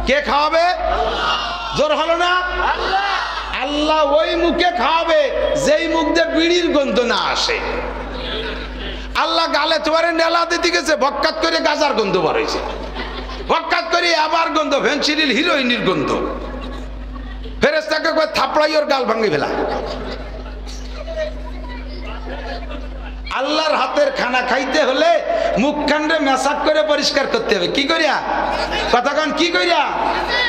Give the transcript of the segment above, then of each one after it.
কে খাওয়াবে? জোর হলো না? আল্লাহ ওই মুখে খাওয়াবে যেই মুখ দিয়ে বিড়ির গন্ধ না আসে। আল্লাহ গালে তোমার নেলা দিতে গেছে, বক্কাত করে গাজার গন্ধ বাড়াইছে, বক্কাত করে আবার গন্ধ, ফেন্সিডিল হিরোইনের গন্ধ। ফেরেশতাকে কয় থাপড়াই ওর গাল ভাঙি ফেলা। আল্লাহর হাতের খানা খাইতে হলে মুখখান্ডে মেসাক করে পরিষ্কার করতে হবে। কি করিয়া? কথাক্ষণ কি করিয়া?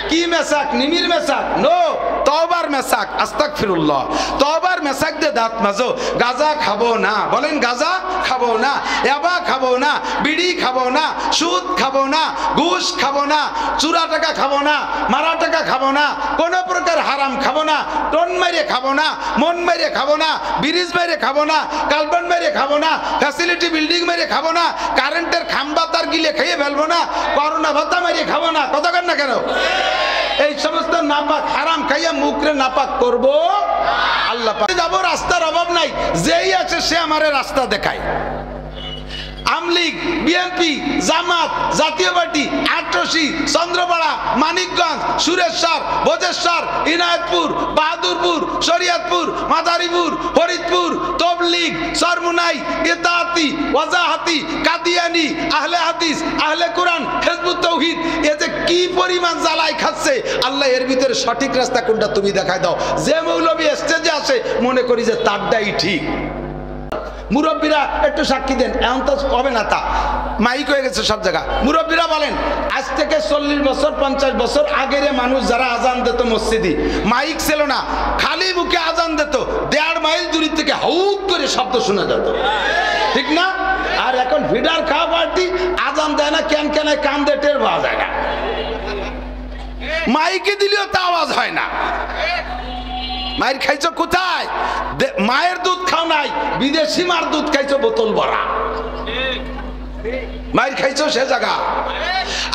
কি মেসাক? নিমির মেসাক? নো, তওবার মেসাক। আস্তাগফিরুল্লাহ। তওবার মেসাক দিয়ে দাঁত মাজো। গাঁজা খাবো না, বলেন গাঁজা খাবো না, ইয়াবা খাবো না, বিড়ি খাবো না, সুদ খাবো না, ঘুষ খাবো না, চুরা টাকা খাবো না, মারা টাকা খাবো না, কোনো প্রকার হারাম খাবো না, টন মেরে খাবো না, মন মেরে খাবো না, ব্রিজ মেরে খাবো না, কালবন মেরে খাবো না, ফ্যাসিলিটি বিল্ডিং মেরে খাবো না, কারেন্টের খাম্বা তার গিলে খেয়ে ফেলবো না, করোনা ভাতা মেরে খাবো না। কথা কেন না কেন? এই সমস্ত নাপাক হারাম খাইয়া মুখরে নাপাক করবো আল্লাহ পাক। যাবো, রাস্তার অভাব নাই, যেই আছে সে আমারে রাস্তা দেখায়। আমলিগ, বিএনপি, জামাত, জাতীয় পার্টি, আটরশি, চন্দ্রপাড়া, মানিকগঞ্জ, সুরেশ্বর, ভোজেশ্বর, ইনায়তপুর, বাহাদুরপুর, শরিয়তপুর, মাদারীপুর, ফরিদপুর, তবলিগ, সরমুনাই, ইতাআতি, ওয়াজাহাতি, কাদিয়ানি, আহলে হাদিস, আহলে কোরআন, হিজবুত তাওহীদ, এ যে কি পরিমাণ জ্বালাই খাচ্ছে, আল্লাহ এর ভিতরে সঠিক রাস্তা কোনটা তুমি দেখায় দাও। যে মৌলবী স্টেজে আসে মনে করি যে তারটাই ঠিক। মুরব্বীরা একটু সাক্ষী দেন, এমন তো হবে না, তা মাইক হয়ে গেছে সব জায়গা। মুরব্বীরা বলেন, আজ থেকে 40 বছর 50 বছর আগের মানুষ যারা আজান দিত মসজিদে, মাইক ছিল না, খালি মুখে আজান দিত, 1.5 মাইল দূর থেকে হাউক করে শব্দ শোনা যেত, ঠিক না? আর এখন ভিডার খাওয়া পার্টি আজান দেয় না, কেন কেন কান দিয়ে টের পাওয়া যায় না, মাইকে দিলেও তা আওয়াজ হয় না। মায়ের খাইছো কোথায়? মায়ের দুধ খাও নাই, বিদেশি মার দুধ খাইছো বোতল ভরা। মায়ের খাইছো সে জায়গা।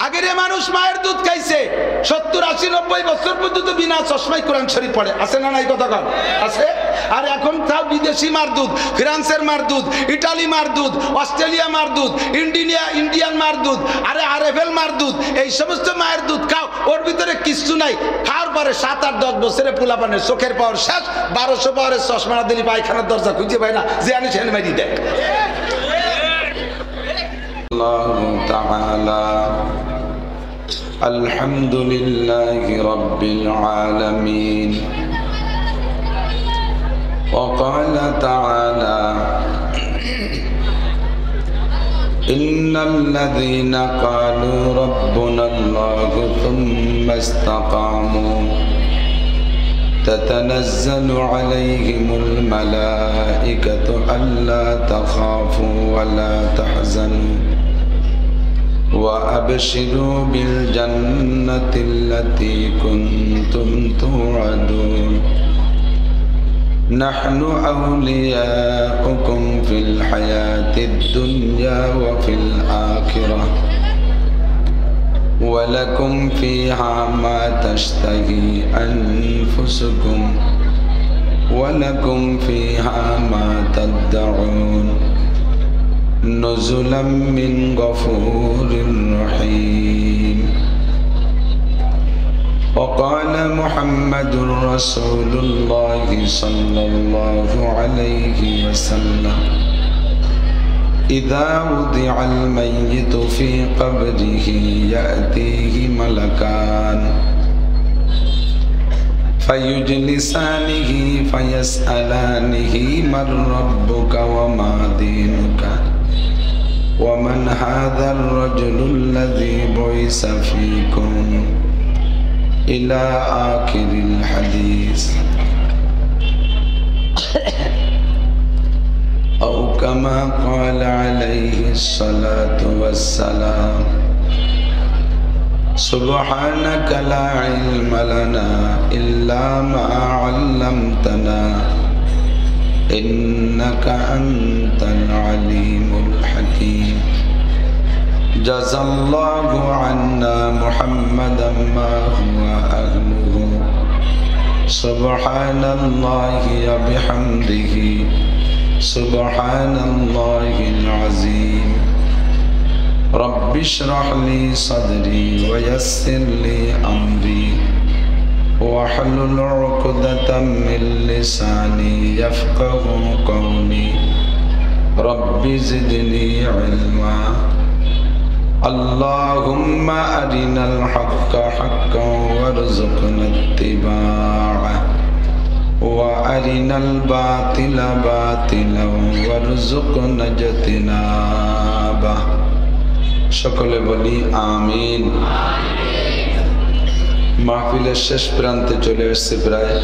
আগের মানুষ মায়ের দুধ খাইছে 70, 80, 90 বছর পর্যন্ত বিনা চশমায় কোরআন শরীফ পড়ে, আছে না নাই? কথা কন আছে। আর এখন তাও বিদেশি মার দুধ, ফ্রান্সের মার দুধ, ইটালি মার দুধ, অস্ট্রেলিয়া মার দুধ, ইন্ডিয়ান মার দুধ, আরে আরএফএল মার দুধ, এই সমস্ত মায়ের দুধ খাও, ওর ভিতরে কিছু নাই। খাওয়ার পরে 7, 8, 10 বছরে পোলাপানের চোখের পাওয়ার শেষ, 1200 পাওয়ারের চশমা না দিলি পায়খানার দরজা খুঁজে পায় না, যে আনি সেন মারি দেয়। الله تعالى الحمد لله رب العالمين. وقال تعالى إن الذين قالوا ربنا الله ثم استقاموا تتنزل عليهم الملائكة ألا تخافوا ولا تحزنوا وأبشروا بالجنة التي كنتم توعدون نحن أولياؤكم في الحياة الدنيا وفي الآخرة ولكم فيها ما تشتهي أنفسكم ولكم فيها ما تدعون نزلا من غفور رحيم. وقال محمد رسول الله صلى الله عليه وسلم إذا وضع الميت في قبره يأتيه ملكان فيجلسانه فيسألانه من ربك وما دينك ومن هذا الرجل الذي بعث فيكم إلى آخر الحديث أو كما قال عليه الصلاة والسلام سبحانك لا علم لنا إلا ما علمتنا إنك أنت العليم الحكيم. جزى الله عنا محمدا ما هو أهله سبحان الله وبحمده سبحان الله العظيم. رب اشرح لي صدري ويسر لي أمري واحلل عقدة من لساني يفقه قولي رب زدني علما اللهم أرنا الحق حقا وارزقنا اتباعه وأرنا الباطل باطلا وارزقنا اجتنابه সকলে বলি আমিন। মাহফিলের শেষ প্রান্তে চলে এসেছে প্রায়।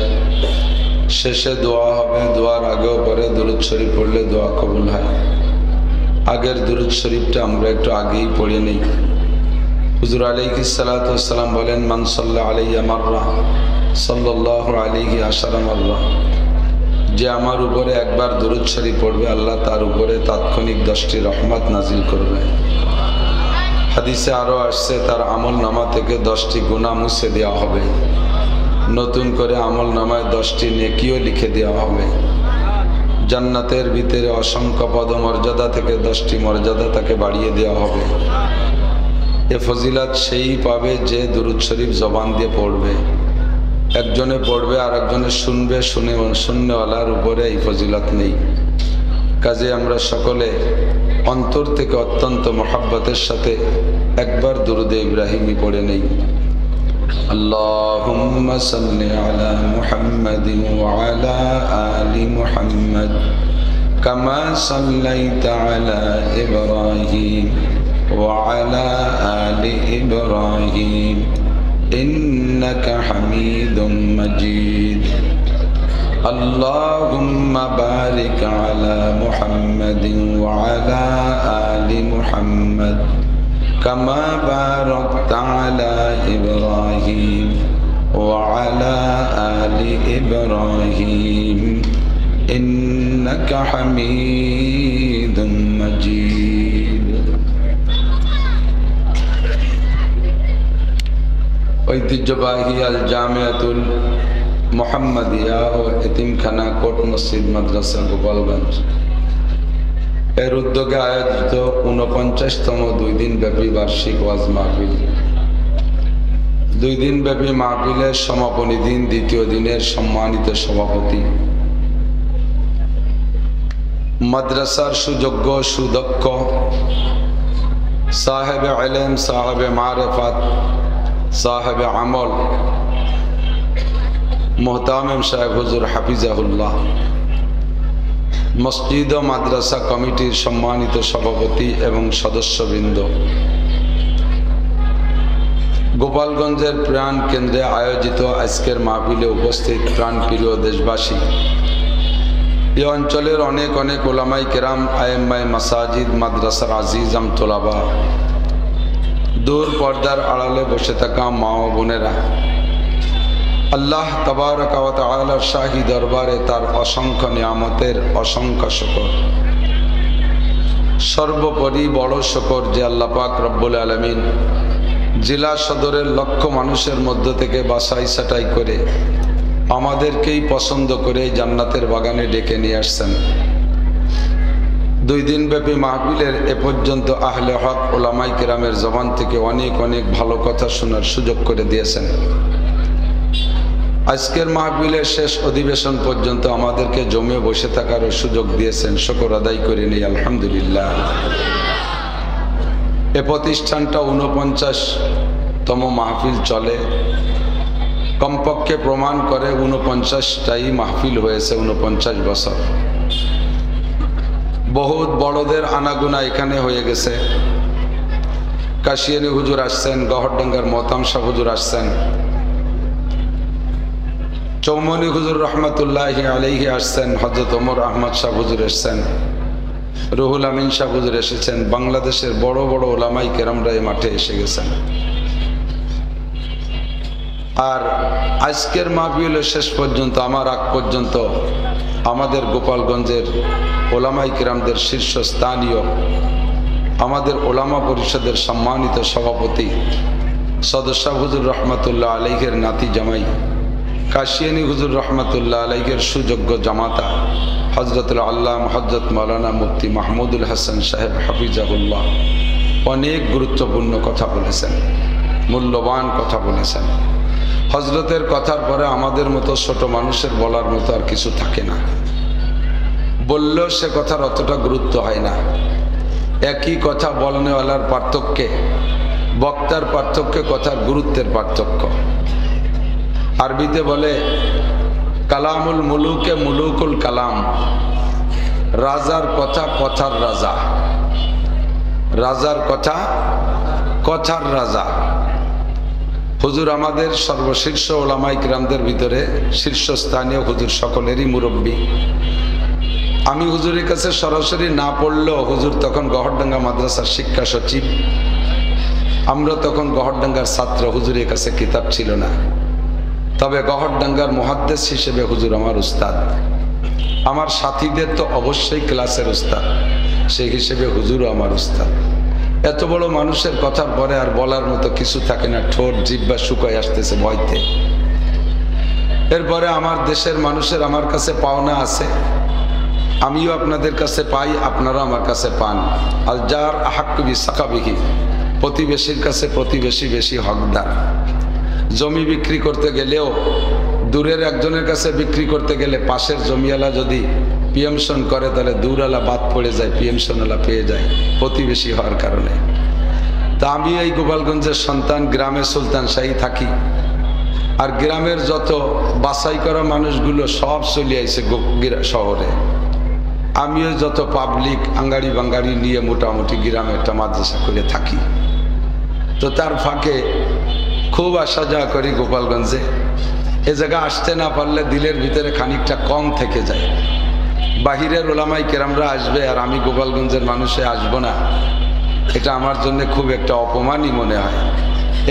শেষে দোয়া হবে, দোয়ার আগেও পরে দুরূদ শরীফ পড়লে দোয়া কবুল হয়। আগের দুরূদ শরীফটা আমরা একটু আগেই পড়ে নেই। হুজুর আলাইহিস সালাতু ওয়াস সালাম বলেন, মান সাল্লা আলাইয়া মাররা সাল্লাল্লাহু আলাইহি আশারা মাররা, যে আমার উপরে একবার দুরূদ শরীফ পড়বে আল্লাহ তার উপরে তাৎক্ষণিক 10টি রহমত নাজিল করবে। হাদিসে আরো আসছে তার আমল নামা থেকে 10টি গুনাহ মুছে দেওয়া হবে, নতুন করে আমল নামায় 10টি নেকিও লিখে দেওয়া হবে। জান্নাতের ভিতরে অসংখ্য পদমর্যাদা থেকে 10টি মর্যাদা তাকে বাড়িয়ে দেওয়া হবে। এ ফজিলত সেই পাবে যে দুরূদ শরীফ জবান দিয়ে পড়বে। একজনে পড়বে আর একজনে শুনবে, শুননেওয়ালার উপরে এই ফজিলত নেই। কাজে আমরা সকলে অন্তর থেকে অত্যন্ত মহব্বতের সাথে একবার দুরূদে ইব্রাহিমি পড়ে নেই। আল্লাহুম্মা সাল্লি আলা মুহাম্মাদিন ওয়া আলা আলি মুহাম্মাদ কামা সাল্লাইতা আলা ইব্রাহিম ওয়া আলা আলি ইব্রাহিম ইন্নাকা হামিদুম মাজিদ। اللهم بارك على محمد وعلى آل محمد كما باركت على إبراهيم وعلى آل إبراهيم إنك حميد مجيد। ঐতিহ্যবাহী আল জামিয়াতুল মোহাম্মদিয়া ও এতিমখানা কোট মসজিদ মাদ্রাসা গোপালগঞ্জ এর উদ্যোগে আয়োজিত 49তম 2 দিন ব্যাপী বার্ষিক ওয়াজ মাহফিল। 2 দিন ব্যাপী মাহফিলের সমাপনী দিন দ্বিতীয় দিনের সম্মানিত সভাপতি, মাদ্রাসার সুযোগ্য সুদক্ষ সাহেবে ইলম, সাহেবে মারিফাত, সাহেবে আমল মোহতামিম সাহেব হুজুর হাফিজাহুল্লাহ, মসজিদ ও মাদ্রাসা কমিটির সম্মানিত সভাপতি এবং সদস্যবৃন্দ, গোপালগঞ্জের প্রাণ কেন্দ্রে আয়োজিত আজকের মাহফিলে উপস্থিত প্রাণপ্রিয় দেশবাসী, এই অঞ্চলের অনেক অনেক ওলামাই কেরাম, আয়েম্মায়ে মাসাজিদ, মাদ্রাসার আজিজাম তোলাবা, দূর পর্দার আড়ালে বসে থাকা মা ও বোনেরা, আল্লাহ তাবারক ওয়া তাআলার শাহী দরবারে তার অসংখ্য নিয়ামতের অসংখ্য শুকর। সর্বোপরি বড় শুকর যে আল্লাহ পাক রব্বুল আলামিন জেলা সদরের লক্ষ মানুষের মধ্য থেকে বাছাই ছাঁটাই করে আমাদেরকেই পছন্দ করে জান্নাতের বাগানে ডেকে নিয়ে আসছেন। 2 দিন ব্যাপী মাহফিলের এ পর্যন্ত আহলে হক ওলামাই কেরামের জবান থেকে অনেক অনেক ভালো কথা শোনার সুযোগ করে দিয়েছেন। আজকের মাহফিলের শেষ অধিবেশন পর্যন্ত আমাদেরকে জমে বসে থাকারও সুযোগ দিয়েছেন, শুকর আদায় করে নেই আলহামদুলিল্লাহ। এ প্রতিষ্ঠানটা 49তম মাহফিল চলে, কমপক্ষে প্রমাণ করে 49টাই মাহফিল হয়েছে 49 বছর। বহুত বড়দের আনাগুনা এখানে হয়ে গেছে। কাশিয়ানি হুজুর আসছেন, গহরডাঙ্গার মোহতাম শাহ হুজুর আসছেন, চৌমনি হুজুর রহমতুল্লাহি আলাইহি আসছেন, হযরত ওমর আহমদ শাহ হুজুর এসেছেন, রুহুল আমিন শাহ হুজুর এসেছেন। বাংলাদেশের বড় বড় ওলামাই কেরামরা এই মাঠে এসে গেছেন। আর আজকের মাহফিলের শেষ পর্যন্ত, আমার আগ পর্যন্ত আমাদের গোপালগঞ্জের ওলামাই কেরামদের শীর্ষস্থানীয় আমাদের ওলামা পরিষদের সম্মানিত সভাপতি সদস্য হুজুর রহমতুল্লাহ আলাইহির নাতি জামাই কাশিয়ানি হুজুর রহমতুল্লাহ আলাইহির সুযোগ্য জামাতা হযরতুল আল্লামা হযরত মাওলানা মুফতি মাহমুদুল হাসান সাহেব হাফিজাহুল্লাহ অনেক গুরুত্বপূর্ণ কথা বলেছেন, মূল্যবান কথা বলেছেন। হজরতের কথার পরে আমাদের মতো ছোট মানুষের বলার মতো আর কিছু থাকে না, বললেও সে কথার অতটা গুরুত্ব হয় না। একই কথা বলনেওয়ালার পার্থক্যে, বক্তার পার্থক্যে কথার গুরুত্বের পার্থক্য। আরবিতে বলে কালামুল মুলুকে মুলুকুল কালাম, রাজার কথা কথার রাজা, রাজার কথা কথার রাজা। হুজুর আমাদের সর্বশীর্ষ ওলামায়ে কিরামদের ভিতরে শীর্ষস্থানীয়, হুজুর সকলেরই মুরব্বী। আমি হুজুরের কাছে সরাসরি না পড়লেও হুজুর তখন গহরডাঙ্গা মাদ্রাসার শিক্ষা সচিব, আমরা তখন গহরডাঙ্গার ছাত্র, হুজুরের কাছে কিতাব ছিল না। তবে গহরডাঙ্গার মুহাদ্দিস হিসেবে হুজুর আমার উস্তাদ, আমার সাথীদের তো অবশ্যই ক্লাসের উস্তাদ, সেই হিসেবে হুজুরও আমার উস্তাদ। এত বড় মানুষের কথার পরে আর বলার মতো কিছু থাকে না, ঠোঁট জিহ্বা শুকায় আসতেছে ভয়তে। এরপরে আমার দেশের মানুষের আমার কাছে পাওনা আছে, আমিও আপনাদের কাছে পাই, আপনারা আমার কাছে পান। আল জার আহাক্কু বিসাকাবিহি, প্রতিবেশীর কাছে প্রতিবেশী বেশি হকদার। জমি বিক্রি করতে গেলেও দূরের একজনের কাছে বিক্রি করতে গেলে পাশের জমিওয়ালা যদি পিএমশন করে তাহলে দূরওয়ালা বাদ পড়ে যায়, পিএমশনওয়ালা পেয়ে যায় প্রতিবেশী হওয়ার কারণে। তা আমি এই গোপালগঞ্জের সন্তান, গ্রামে সুলতান শাহী থাকি, আর গ্রামের যত বাছাই করা মানুষগুলো সব চলে আইছে শহরে। আমিও যত পাবলিক আঙ্গাড়ি বাঙ্গাড়ি নিয়ে মোটামুটি গ্রামে একটা মাদ্রাসা করে থাকি। তো তার ফাঁকে খুব আসা যাওয়া করি গোপালগঞ্জে। এ জায়গা আসতে না পারলে দিলের ভিতরে খানিকটা কম থেকে যায়। বাহিরের ওলামায়ে কেরামরা আসবে আর আমি গোপালগঞ্জের মানুষে আসবো না, এটা আমার জন্য খুব একটা অপমানই মনে হয়।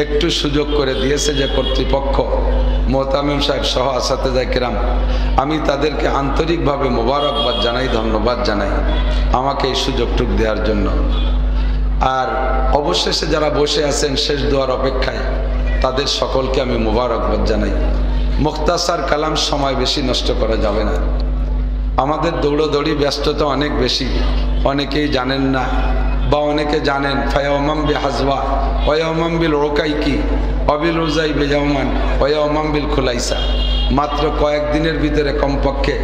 একটু সুযোগ করে দিয়েছে যে কর্তৃপক্ষ, মোহতামিম সাহেব সহ আসাতেজায়ে কেরাম, আমি তাদেরকে আন্তরিকভাবে মোবারকবাদ জানাই, ধন্যবাদ জানাই আমাকে এই সুযোগটুক দেওয়ার জন্য। আর অবশেষে যারা বসে আছেন শেষ দোয়ার অপেক্ষায়, তাদের সকলকে আমি মোবারকবাদ জানাই। মুখতাসার কালাম, সময় বেশি নষ্ট করা যাবে না। আমাদের দৌড়দৌড়ি ব্যস্ততা অনেক বেশি, অনেকেই জানেন না বা অনেকে জানেন। ফায়াউমাম বি হাজওয়া ওয়াউমাম বিল রোকাইকি অবিল উজাই বেজাউমান ওয়াউমাম বিল খুলাইসা। মাত্র কয়েকদিনের ভিতরে কমপক্ষে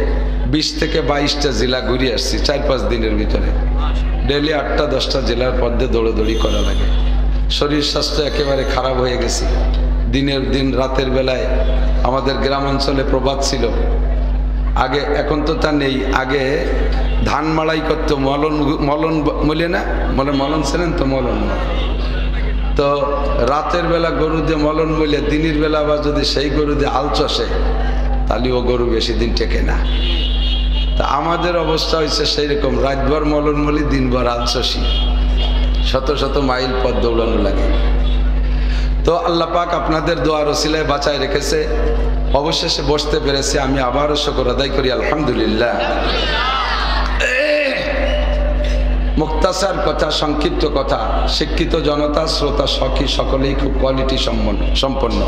20 থেকে 22টা জেলা ঘুরে আসছি 4-5 দিনের ভিতরে। ডেলি 8টা-10টা জেলার পথে দৌড়দৌড়ি করা লাগে। শরীর স্বাস্থ্য একেবারে খারাপ হয়ে গেছে। দিনের দিন রাতের বেলায় আমাদের গ্রামাঞ্চলে প্রবাদ ছিল আগে, এখন তো তা নেই। আগে ধান মাড়াই করতো, মলন বলে না, মলন ছিলেন তো, মলন। তো রাতের বেলা গরু দিয়ে মলন বলে, দিনের বেলা আবার যদি সেই গরু দিয়ে হাল চষে তাহলে ও গরু বেশি দিন টেকে না। তা আমাদের অবস্থা হয়েছে সেই রকম, রাতভর মলন বলি, দিনভর হাল চষি, শত শত মাইল পথ দৌড়ানো লাগে। তো আল্লাহ পাক আপনাদের দোয়ার ওসিলায় বাঁচায় রেখেছে, অবশেষে বসতে পেরেছে। আমি আবারও শুকর আদায় করি, আলহামদুলিল্লাহ। মুক্তাসার কথা, সংক্ষিপ্ত কথা, শিক্ষিত জনতা, শ্রোতা সখী সকলেই খুব কোয়ালিটি সম্পন্ন।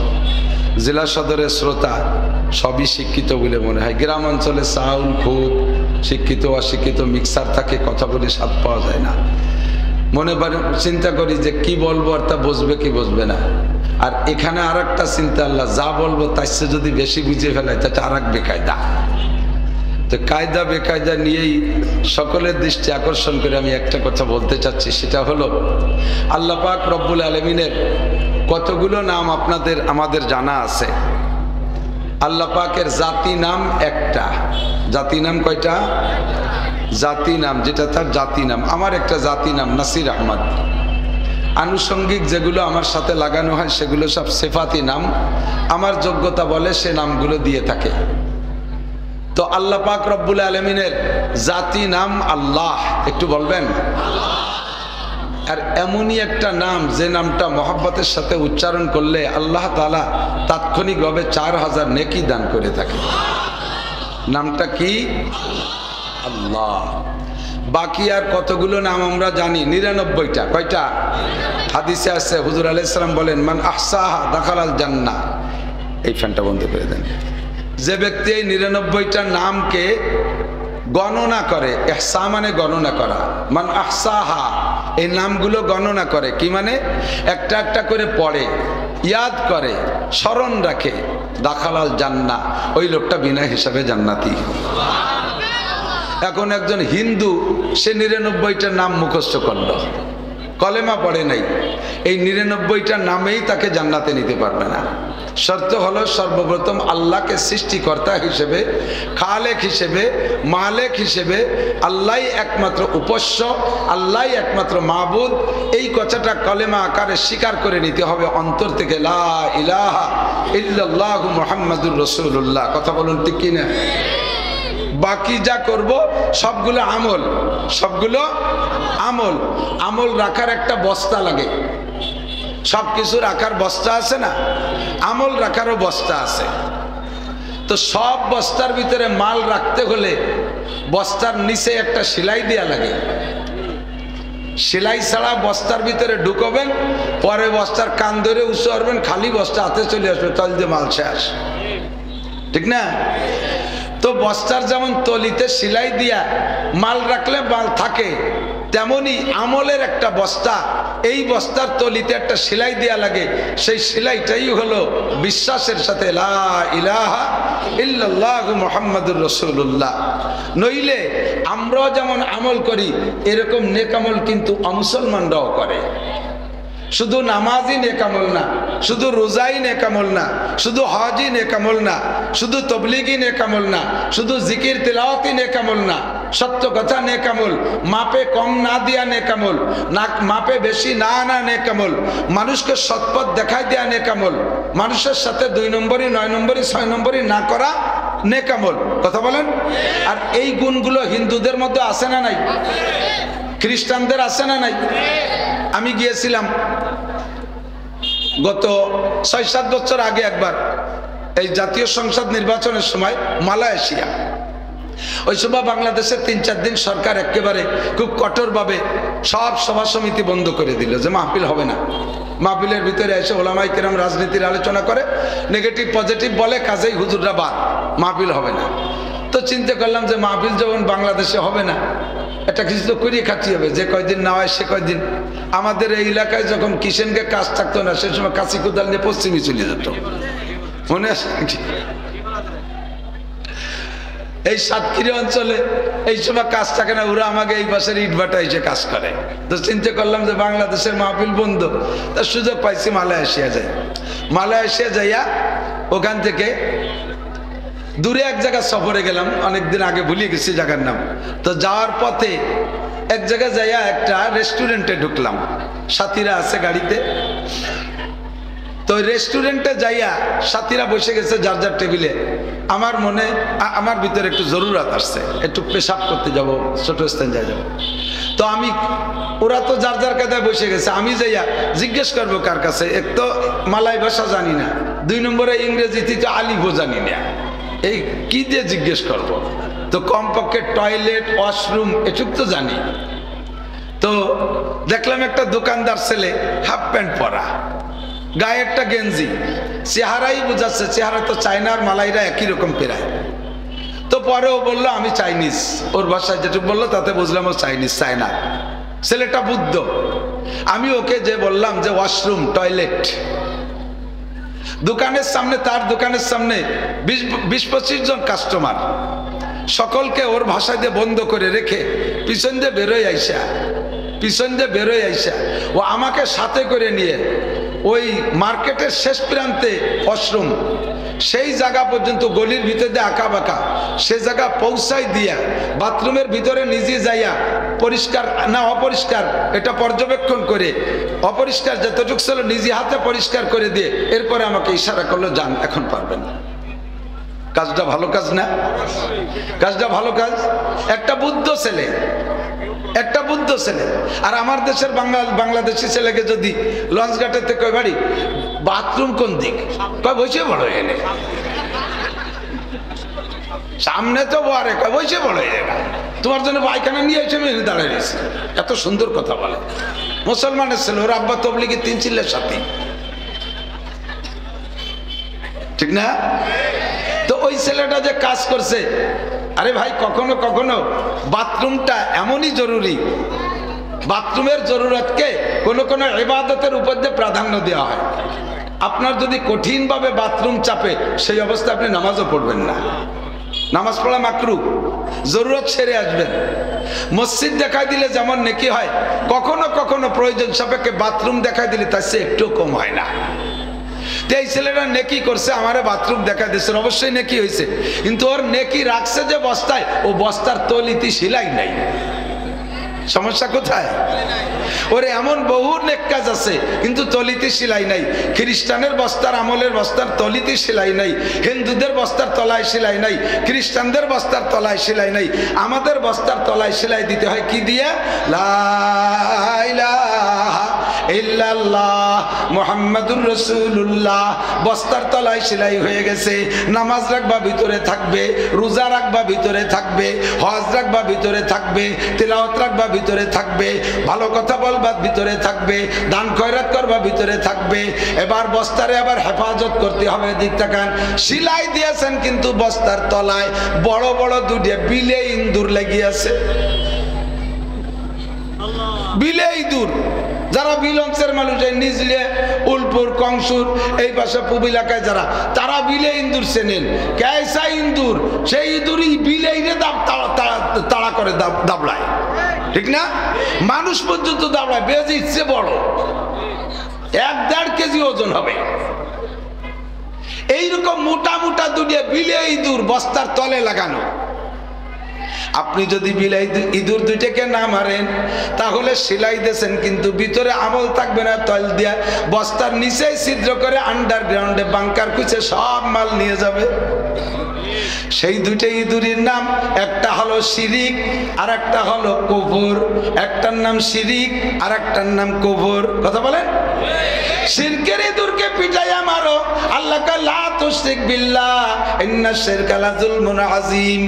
জেলা সদরের শ্রোতা সবই শিক্ষিত বলে মনে হয়। গ্রাম অঞ্চলে চাউল খুদ, শিক্ষিত অশিক্ষিত মিক্সার থাকে, কথা বলে স্বাদ পাওয়া যায় না। মনে চিন্তা করি যে কি বলবো আর তা বুঝবে কি বুঝবে না। আর এখানে আর একটা চিন্তা, আল্লাহ যা বলবো তার চেয়ে যদি বেশি বুঝে ফেলায় তা আর এক বেকায়দা। তো কায়দা বেকায়দা নিয়েই সকলের দৃষ্টি আকর্ষণ করে আমি একটা কথা বলতে চাচ্ছি, সেটা হলো আল্লাহ পাক রব্বুল আলামিনের কতগুলো নাম আমাদের জানা আছে। আল্লাহ পাকের জাতি নাম একটা। জাতি নাম কয়টা? জাতি নাম, যেটা তার জাতি নাম। আমার একটা জাতি নাম নাসির আহমদ। আনুষঙ্গিক যেগুলো আমার সাথে লাগানো হয় সেগুলো সব সিফাতি নাম, আমার যোগ্যতা বলে সে নামগুলো দিয়ে থাকে। তো আল্লাহ পাক রব্বুল আলামিনের জাতি নাম আল্লাহ, একটু বলবেন। আর এমনই একটা নাম যে নামটা মহব্বতের সাথে উচ্চারণ করলে আল্লাহ তাআলা তাৎক্ষণিকভাবে 4000 নেকি দান করে থাকে। নামটা কি? আল্লাহ। বাকি আর কতগুলো নাম আমরা জানি? 99টা। কয়টা? হাদিসে আছে হুজুর আলাইহিস সালাম বলেন, মান আহসাহা দাখালাল জান্নাহ। এই ফ্যানটা বন্ধ করে দেন। যে ব্যক্তি এই 99টা নামকে গণনা করে, ইহসা মানে গণনা করা, মান আহসাহা এই নামগুলো গণনা করে, কি মানে একটা একটা করে পড়ে, ইয়াদ করে, স্মরণ রাখে, দাখালাল জান্নাহ, ওই লোকটা বিনা হিসাবে জান্নাতি। এখন একজন হিন্দু, সে 99টা নাম মুখস্থ করল, কলেমা পড়ে নাই, এই 99টা নামেই তাকে জান্নাতে নিতে পারবে না। শর্ত হলো সর্বপ্রথম আল্লাহকে সৃষ্টিকর্তা হিসেবে, খালেক হিসেবে, মালেক হিসেবে, আল্লাহই একমাত্র উপাস্য, আল্লাহই একমাত্র মাবুদ, এই কথাটা কলেমা আকারে স্বীকার করে নিতে হবে অন্তর থেকে, লা ইলাহা ইল্লাল্লাহু মুহাম্মাদুর রাসূলুল্লাহ। কথা বলুন ঠিক কিনা? বাকি যা করব সবগুলো আমল, সবগুলো আমল। আমল রাখার একটা বস্তা লাগে, সব কিছু রাখার বস্তা আছে না, আমল রাখারও বস্তা আছে। তো সব বস্তার ভিতরে মাল রাখতে হলে বস্তার নিচে একটা সেলাই দেয়া লাগে। সেলাই ছাড়া বস্তার ভিতরে ঢুকবেন, পরে বস্তার কান ধরে উঁচু করবেন, খালি বস্তা হাতে চলে আসবে, তল দিয়ে মাল শেষ, ঠিক না? তো বস্তার যেমন তলিতে সেলাই দিয়া মাল রাখলে মাল থাকে, তেমনি আমলের একটা বস্তা, এই বস্তার তলিতে একটা সেলাই দেয়া লাগে, সেই সেলাইটাই হলো বিশ্বাসের সাথে লা ইলাহা ইল্লাল্লাহু মুহাম্মাদুর রাসূলুল্লাহ। নইলে আমরাও যেমন আমল করি এরকম নেক আমল কিন্তু অমুসলমানরাও করে। শুধু নামাজই নেকামল না, শুধু রোজাই নেকামল না, শুধু হজই নেকামল না, শুধু তবলিগই নেকামল না, শুধু জিকির তিলাওয়াতই নেকামল না, সত্য কথা নেকামল, মাপে কম না দিয়া নেকামল, না মাপে বেশি না আনা নেকামল, মানুষকে সৎপথ দেখাই দেয়া নেকামল, মানুষের সাথে 2 নম্বরই 9 নম্বরই 6 নম্বরই না করা নেকামল। কথা বলেন। আর এই গুণগুলো হিন্দুদের মধ্যে আছে না নাই? খ্রিস্টানদের আছে না নাই? আমি গিয়েছিলাম গত 6-7 বছর আগে একবার, এই জাতীয় সংসদ নির্বাচনের সময় মালয়েশিয়া। ওই সময় বাংলাদেশে 3-4 দিন সরকার একেবারে খুব কঠোরভাবে সব সভা সমিতি বন্ধ করে দিল, যে মাহফিল হবে না। মাহফিলের ভিতরে এসে ওলামায়ে কেরাম রাজনীতির আলোচনা করে, নেগেটিভ পজিটিভ বলে, কাজেই হুজুররা বাদ, মাহফিল হবে না। তো চিন্তা করলাম যে মাহফিল যখন বাংলাদেশে হবে না, এটা কিছু তো করিয়ে খাচ্ছি হবে, যে কয়দিন না হয় সে কয়দিন। আমাদের এই এলাকায় যখন কিষেনকে কাজ থাকতো না, সে সময় কাশি কোদাল নিয়ে পশ্চিমে চলে যেত, মনে আছে নাকি? এই সাতক্ষীরা অঞ্চলে এই সময় কাজ থাকে না, ওরা আমাকে এই পাশের ইটভাটা এসে কাজ করে। তো চিন্তা করলাম যে বাংলাদেশের মাহফিল বন্ধ, তার সুযোগ পাইছি মালয়েশিয়া যাই। মালয়েশিয়া যাইয়া ওখান থেকে দূরে এক জায়গা সফরে গেলাম, অনেকদিন আগে ভুলে গেছি জায়গার নাম। তো যাওয়ার পথে এক জায়গায় যাইয়া একটা রেস্টুরেন্টে ঢুকলাম, সাথীরা আছে গাড়িতে। তো রেস্টুরেন্টে যাইয়া সাথীরা বসে গেছে যার যার টেবিলে। আমার ভিতরে একটু জরুরত আসছে, একটু পেশাব করতে যাব, ছোট স্থান যাই যাব। তো আমি, ওরা তো যার যার কাছে বসে গেছে, আমি যাইয়া জিজ্ঞেস করবো কার কাছে। এক তো মালাই ভাষা জানি না, 2 নম্বরে ইংরেজিতে তো আলিফও জানি না, এই কি দিয়ে জিজ্ঞেস করব? তো কমপক্ষে টয়লেট, ওয়াশরুম এসব তো জানি। তো দেখলাম একটা দোকানদার ছেলে, হাফ প্যান্ট পরা, গায়ে একটা গেঞ্জি, চেহারাই বোঝাচ্ছে, চেহারা তো চায়নার মালাইরা একই রকম পেরায়। তো পরেও বললো আমি চাইনিজ, ওর ভাষায় যেটুকু বললো তাতে বুঝলাম ও চাইনিজ, চায়না। ছেলেটা বুদ্ধ। আমি ওকে যে বললাম যে ওয়াশরুম, টয়লেট। দোকানের সামনে, তার দোকানের সামনে 20-25 জন কাস্টমার, সকলকে ওর ভাষায় দিয়ে বন্ধ করে রেখে পিছন দিয়ে বেরোয় আইসা ও আমাকে সাথে করে নিয়ে ওই মার্কেটের শেষ প্রান্তে ওয়াশরুম, সেই জায়গা পর্যন্ত গলির ভিতরে দিয়ে আঁকা বাঁকা, সে জায়গা পৌঁছাই দিয়া বাথরুমের ভিতরে নিজে যাইয়া পরিষ্কার না অপরিষ্কার এটা পর্যবেক্ষণ করে, অপরিষ্কার যতটুকু ছিল নিজে হাতে পরিষ্কার করে দিয়ে এরপরে আমাকে ইশারা করলো, যান এখন পারবেন। কাজটা ভালো কাজ না? কাজটা ভালো কাজ। একটা বুদ্ধ ছেলে, একটা বুদ্ধ ছেলে। আর আমার দেশের বাংলাদেশি ছেলেকে যদি লঞ্চ ঘাটেতে কই বাড়ি, বাথরুম কোন দিক, কয় বসে বড় এনে সামনে তো বারে, কয় বসে বড় এনে তোমার জন্য পায়খানা নিয়ে এসে আমি দাঁড়িয়ে রয়েছি। এত সুন্দর কথা বলে। মুসলমানের ছেলে, ওর আব্বা তবলিগি 3 ছেলের সাথে, ঠিক না? তো ওই ছেলেটা যে কাজ করছে, আরে ভাই কখনো কখনো বাথরুমটা এমনই জরুরি, বাথরুমের জরুরতকে কোন কোন ইবাদতের উপর যে প্রাধান্য দেওয়া হয়। আপনার যদি কঠিনভাবে বাথরুম চাপে, সেই অবস্থায় আপনি নামাজও পড়বেন না, নামাজ পড়া মাকরু, জরুরত সেরে আসবেন। মসজিদ দেখাই দিলে যেমন নেকি হয়, কখনো কখনো প্রয়োজন সাপেক্ষে বাথরুম দেখাই দিলে তার চেয়ে একটু কম হয় না। এই ছেলেটা নেকি করছে, আমারে বাথরুম দেখা দিচ্ছে, অবশ্যই নেকি হয়েছে, কিন্তু ওর নেকি রাখছে যে বস্তায়, ও বস্তার তলিতি সেলাই নাই। সমস্যা কোথায়? ওরে এমন বহু নেক কাজ আছে কিন্তু তলিতে সেলাই নাই। খ্রিস্টানের বস্তার, আমলের বস্তার তলিতে সেলাই নাই, হিন্দুদের বস্তার তলায় সেলাই নাই, খ্রিস্টানদের বস্তার তলায় সেলাই নাই। আমাদের বস্তার তলায় সেলাই দিতে হয় কি দিয়ে? লা ইলাহা ইল্লাল্লাহ মুহাম্মাদুর রাসূলুল্লাহ। বস্তার তলায় সেলাই হয়ে গেছে। নামাজ রাখবা ভিতরে থাকবে, রোজা রাখবা ভিতরে থাকবে, হজ রাখবা ভিতরে থাকবে, তিলাওয়াত রাখবা ভিতরে থাকবে, ভালো কথা বলবা ভিতরে থাকবে, দান খয়রাত করবা ভিতরে থাকবে। এবার বস্তারে আবার হেফাজত করতে হবে। দিক তাকান, সেলাই দিয়েছেন কিন্তু বস্তার তলায় বড় বড় দুটো বিলে ইন্দুর লেগিয়েছে। বিলে ইঁদুর, যারা বিল অংশের মানুষ, নিজলে উলপুর কংসুর এই পাশে পূব এলাকায় যারা, তারা বিলে ইন্দুর চেনেন। কেসা ইন্দুর, সেই ইঁদুরই বিলে তাড়া করে দাবড়ায়, ঠিক না? মানুষ পর্যন্ত দাবড়ায়, বেশ ইচ্ছে বড়, 1-1.5 কেজি ওজন হবে। এইরকম মোটা মোটা দুটিয়া বিলে ইঁদুর বস্তার তলে লাগানো। আপনি যদি বিলাই ইঁদুর দুইটাকে না মারেন, তাহলে সেলাই দিয়েছেন কিন্তু ভিতরে আমল থাকবে না। তল দিয়া বস্তার নিচে ছিদ্র করে আন্ডারগ্রাউন্ডে বাংকার খুঁজে সব মাল নিয়ে যাবে। সেই দুইটা ইঁদুরের নাম, একটা হলো শিরিক আর একটা হলো কুফর। একটার নাম শিরিক আর একটার নাম কুফর। কথা বলেন? শিরকের ইঁদুরকে পিটাইয়া মারো, আল্লাহ কা লা তুশরিক বিল্লাহ ইন্নাশ শিরকা লা যুলমুন আযীম।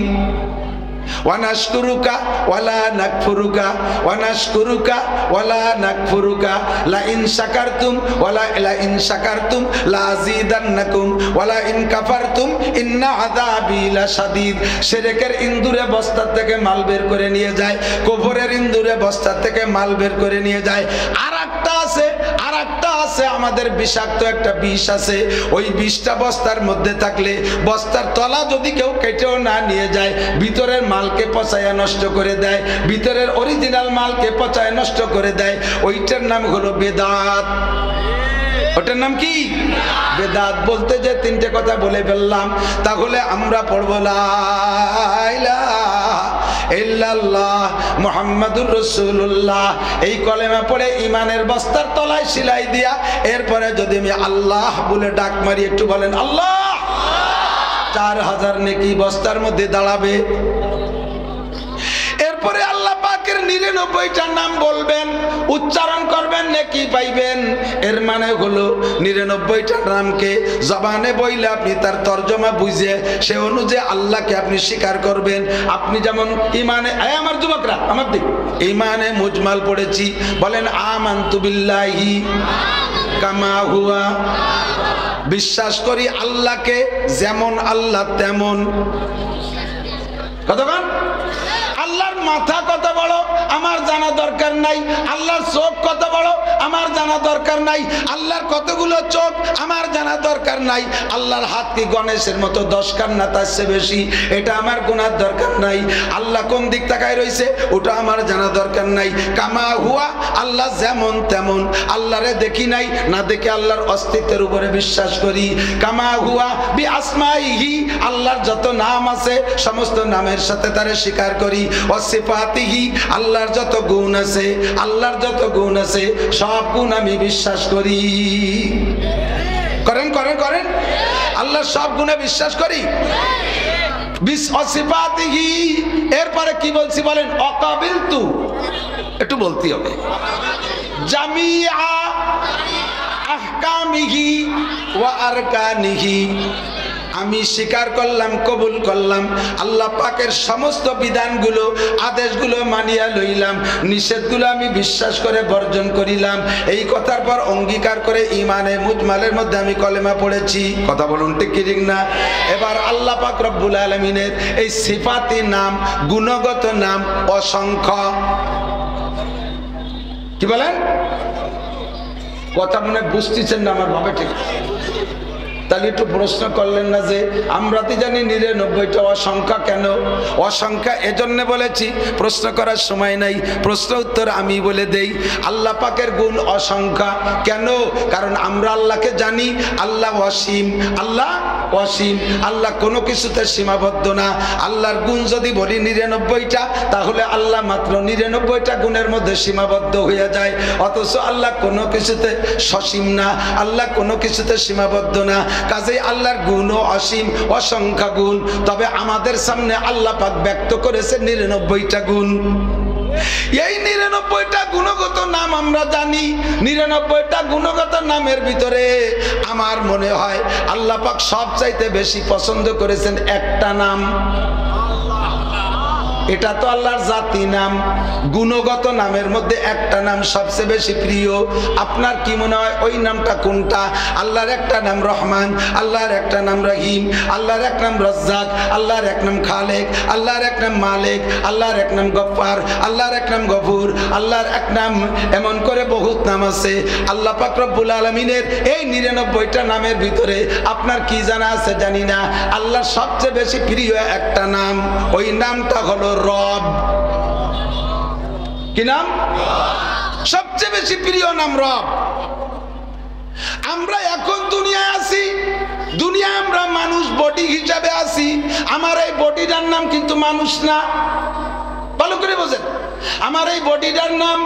ওয়ানাশকুরুকা ওয়ালা নাকফুরুকা, ওয়ানাশকুরুকা ওয়ালা নাকফুরুকা, লা ইন শাকারতুম লা ইন শাকারতুম লা আযীদান্নাকুম ওয়ালা ইন কাফারতুম ইন্না আযাবি লাশাদীদ। শিরকের ইন্দুরে বস্তা থেকে মাল বের করে নিয়ে যায়, কুফরের ইন্দুরে বস্তা থেকে মাল বের করে নিয়ে যায়। আরেকটা আছে আমাদের বিষাক্ত একটা বিষ আছে, ওই বিষটা বস্তার মধ্যে থাকলে বস্তার তলা যদি কেউ কেটেও না নিয়ে যায়, ভিতরের মালকে পচায়া নষ্ট করে দেয়, ভিতরের অরিজিনাল মালকে পচায়া নষ্ট করে দেয়। ওইটার নাম হলো বেদাত। ওটার নাম কি? বেদাত। বলতে যে 3টে কথা বলে ফেললাম, তাহলে আমরা পড়ব লা ইলাহা ইল্লাল্লাহ মুহাম্মাদুর রাসূলুল্লাহ। এই কলেমা পড়ে ইমানের বস্তার তলায় সেলাই দিয়া, এরপরে যদি আমি আল্লাহ বলে ডাক মারি, একটু বলেন আল্লাহ, 4000 নেকি বস্তার মধ্যে দাঁড়াবে। এরপরে আল্লাহ পাকের 99টা নাম বলবেন, উচ্চারণ করবেন, নেকি পাইবেন। এর মানে হলো 99টা নামকে জবানে বইলে আপনি তার তর্জমা বুঝে সে অনুযায়ী আল্লাহকে আপনি স্বীকার করবেন। আপনি যেমন ইমানে, আমার যুবকরা আমার দিক, ইমানে মুজমাল পড়েছি, বলেন আমানতু বিল্লাহি কামা হুয়া। বিশ্বাস করি আল্লাহকে যেমন আল্লাহ তেমন। কতক্ষণ? আল্লাহর মাথা কত বড় আমার জানা দরকার নাই, আল্লাহর চোখ কত বড় আমার জানা দরকার নাই, আল্লাহর কতগুলো চোখ আমার জানা দরকার নাই, আল্লাহর হাত কি গণেশের মতো 10 কান না তার চেয়ে বেশি, এটা আমার গোনার দরকার নাই। আল্লাহ কোন দিক তাকায় রয়েছে ওটা আমার জানা দরকার নাই। কামা হুয়া, আল্লাহ যেমন তেমন। আল্লাহরে দেখি নাই, না দেখে আল্লাহর অস্তিত্বের উপরে বিশ্বাস করি। কামা হুয়া বি আসমাইহি, আল্লাহর যত নাম আছে সমস্ত নামের সাথে তারে স্বীকার করি। ওয়াসিফাতিহি, আল্লাহর যত গুণ আছে, আল্লাহর যত গুণ আছে সব গুণ আমি বিশ্বাস করি। করেন করেন করেন, আল্লাহর সব গুণে বিশ্বাস করি। ওয়াসিফাতিহি, এরপরে কি বলছি বলেন? অকাবিলতু, একটু বলতে হবে। জামিআ আহকামিহি ওয়া আরকানিহি, আমি স্বীকার করলাম, কবুল করলাম আল্লাহ পাকের সমস্ত বিধানগুলো, আদেশগুলো মানিয়া লইলাম, নিষেধগুলো আমি বিশ্বাস করে বর্জন করিলাম। এই কথার পর অঙ্গীকার করে ইমানে মুজমালের মধ্যে আমি কলেমা পড়েছি। কথা বলুন ঠিক কি ঠিক না? এবার আল্লাহ পাক রব্বুল আলামিনের এই সিফাতি নাম, গুণগত নাম অসংখ্য। কি বলেন? কথা মনে বুঝতেছেন না আমার বাবা? ঠিক তাহলে একটু প্রশ্ন করলেন না যে আমরা তো জানি 99টা অসংখ্যা। কেন অসংখ্যা? এজন্য বলেছি, প্রশ্ন করার সময় নাই, প্রশ্ন উত্তর আমি বলে দেই। আল্লাহ পাকের গুণ অসংখ্যা। কেন? কারণ আমরা আল্লাহকে জানি আল্লাহ অসীম, আল্লাহ অসীম, আল্লাহ কোনো কিছুতে সীমাবদ্ধ না। আল্লাহর গুণ যদি বলি 99টা, তাহলে আল্লাহ মাত্র 99টা গুণের মধ্যে সীমাবদ্ধ হয়ে যায়। অথচ আল্লাহ কোনো কিছুতে সসীম না, আল্লাহ কোনো কিছুতে সীমাবদ্ধ না। কাজেই আল্লাহর গুণও অসীম, অসংখ্য গুণ। তবে আমাদের সামনে আল্লাহ পাক ব্যক্ত করেছে 99টা গুণ। এই 99টা গুণগত নাম আমরা জানি। 99টা গুণগত নামের ভিতরে আমার মনে হয় আল্লাহ পাক সবচাইতে বেশি পছন্দ করেছেন একটা নাম। এটা তো আল্লাহর জাতি নাম। গুণগত নামের মধ্যে একটা নাম সবচেয়ে বেশি প্রিয়। আপনার কি মনে হয় ওই নামটা কোনটা? আল্লাহর একটা নাম রহমান, আল্লাহর একটা নাম রহিম, আল্লাহর এক নাম রজ্জাক, আল্লাহর এক নাম খালেক, আল্লাহর এক নাম মালিক, আল্লাহর এক নাম গফফার, আল্লাহর এক নাম গফুর, আল্লাহর এক নাম, এমন করে বহুত নাম আছে। আল্লাহ পাক রব্বুল আলামিনের এই 99টা নামের ভিতরে আপনার কি জানা আছে জানি না, আল্লাহর সবচেয়ে বেশি প্রিয় একটা নাম, ওই নামটা হলো রব। কি নাম? সবচেয়ে বেশি প্রিয় নাম রব। আমরা এখন দুনিয়ায় আছি, দুনিয়া আমরা মানুষ বডি হিসাবে আছি। আমার এই বডিটার নাম কিন্তু মানুষ না। ভালো করে বোঝেন, আমার এই বডিটার নাম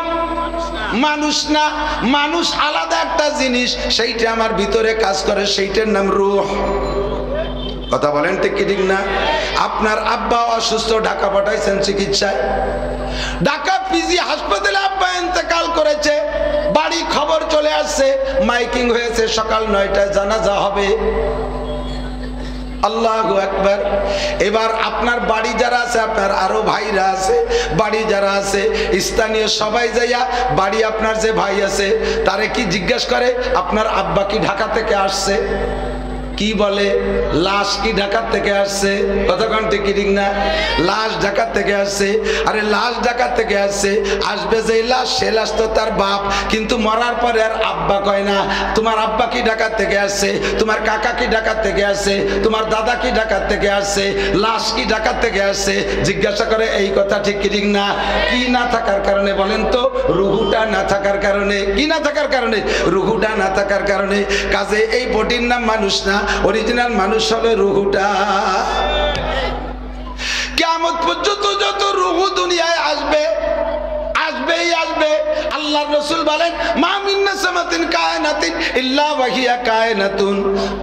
মানুষ না। মানুষ আলাদা একটা জিনিস, সেইটা আমার ভিতরে কাজ করে, সেইটার নাম রূহ। কথা বলেন ঠিক কি ঠিক না? আপনার আব্বা অসুস্থ, ঢাকা পাঠাইছেন চিকিৎসায়, ঢাকা পিজি হাসপাতালে আব্বা ইন্তেকাল করেছে, বাড়ি খবর চলে আসছে, মাইকিং হয়েছে, সকাল 9টায় জানাজা হবে। আল্লাহু আকবার। এবার আপনার বাড়ি যারা আছে, আপনার আরো ভাইরা আছে, বাড়ি যারা আছে, স্থানীয় সবাই যাইয়া বাড়ি আপনার যে ভাই আছে তারে কি জিজ্ঞাসা করে, আপনার আব্বা কি ঢাকা থেকে আসছে? কি বলে? লাশ কি ঢাকা থেকে আসছে? কতক্ষণ ঠিক ঠিক না? লাশ ঢাকা থেকে আসছে। আরে লাশ ঢাকা থেকে আসছে, আসবে যে লাশ, সে লাশ তো তার বাপ, কিন্তু মরার পরে আর আব্বা কয় না। তোমার আব্বা কি ঢাকা থেকে আসছে? তোমার কাকা কি ঢাকা থেকে আসছে? তোমার দাদা কি ঢাকা থেকে আসছে? লাশ কি ঢাকা থেকে আসছে? জিজ্ঞাসা করে। এই কথা ঠিক কি ঠিক না? কি না থাকার কারণে বলেন তো? রুহুটা না থাকার কারণে। কি না থাকার কারণে? রুহুটা না থাকার কারণে। কাজে এই বডির নাম মানুষ না, অরিজিনাল মানুষ হলো রুহুটা। কিয়ামত পর্যন্ত যত রুহু দুনিয়ায় আসবে, আসবেই আসবে। আল্লাহর রাসূল বলেন, মা মিন নাসামাতিন কায়নাতিন ইল্লা ওয়াহিয়া কায়নাতুন।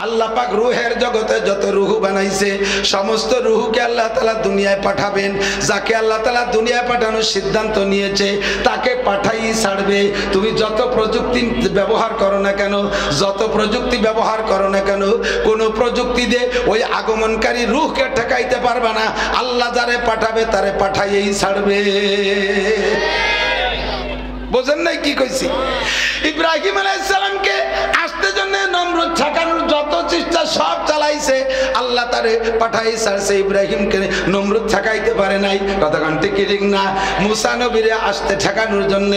আল্লাহ পাক রূহের জগতে যত রূহ বানাইছে, সমস্ত রূহকে আল্লাহ তাআলা দুনিয়ায় পাঠাবেন। যাকে আল্লাহ তাআলা দুনিয়ায় পাঠানোর সিদ্ধান্ত নিয়েছে তাকে পাঠাই ছাড়বে। তুমি যত প্রযুক্তি ব্যবহার করো না কেন, যত প্রযুক্তি ব্যবহার করো না কেন, কোন প্রযুক্তি দিয়ে ওই আগমনকারী রূহকে ঠেকাইতে পারবে না। আল্লাহ যারে পাঠাবে তারে পাঠাইয়েই ছাড়বে। বোঝেন নাই কি কইছি? ইব্রাহিম আলাইহিস সালামকে আসতে জন্য নমরুদ ঠেকানোর যত চেষ্টা সব চালাইছে, আল্লাহ তারে পাঠাই ছাড়ছে। ইব্রাহিমকে নমরুদ ঠেকাইতে পারে নাই। কতক্ষণ ঠিক ঠিক না? মুসা নবীরে আসতে ঠেকানোর জন্য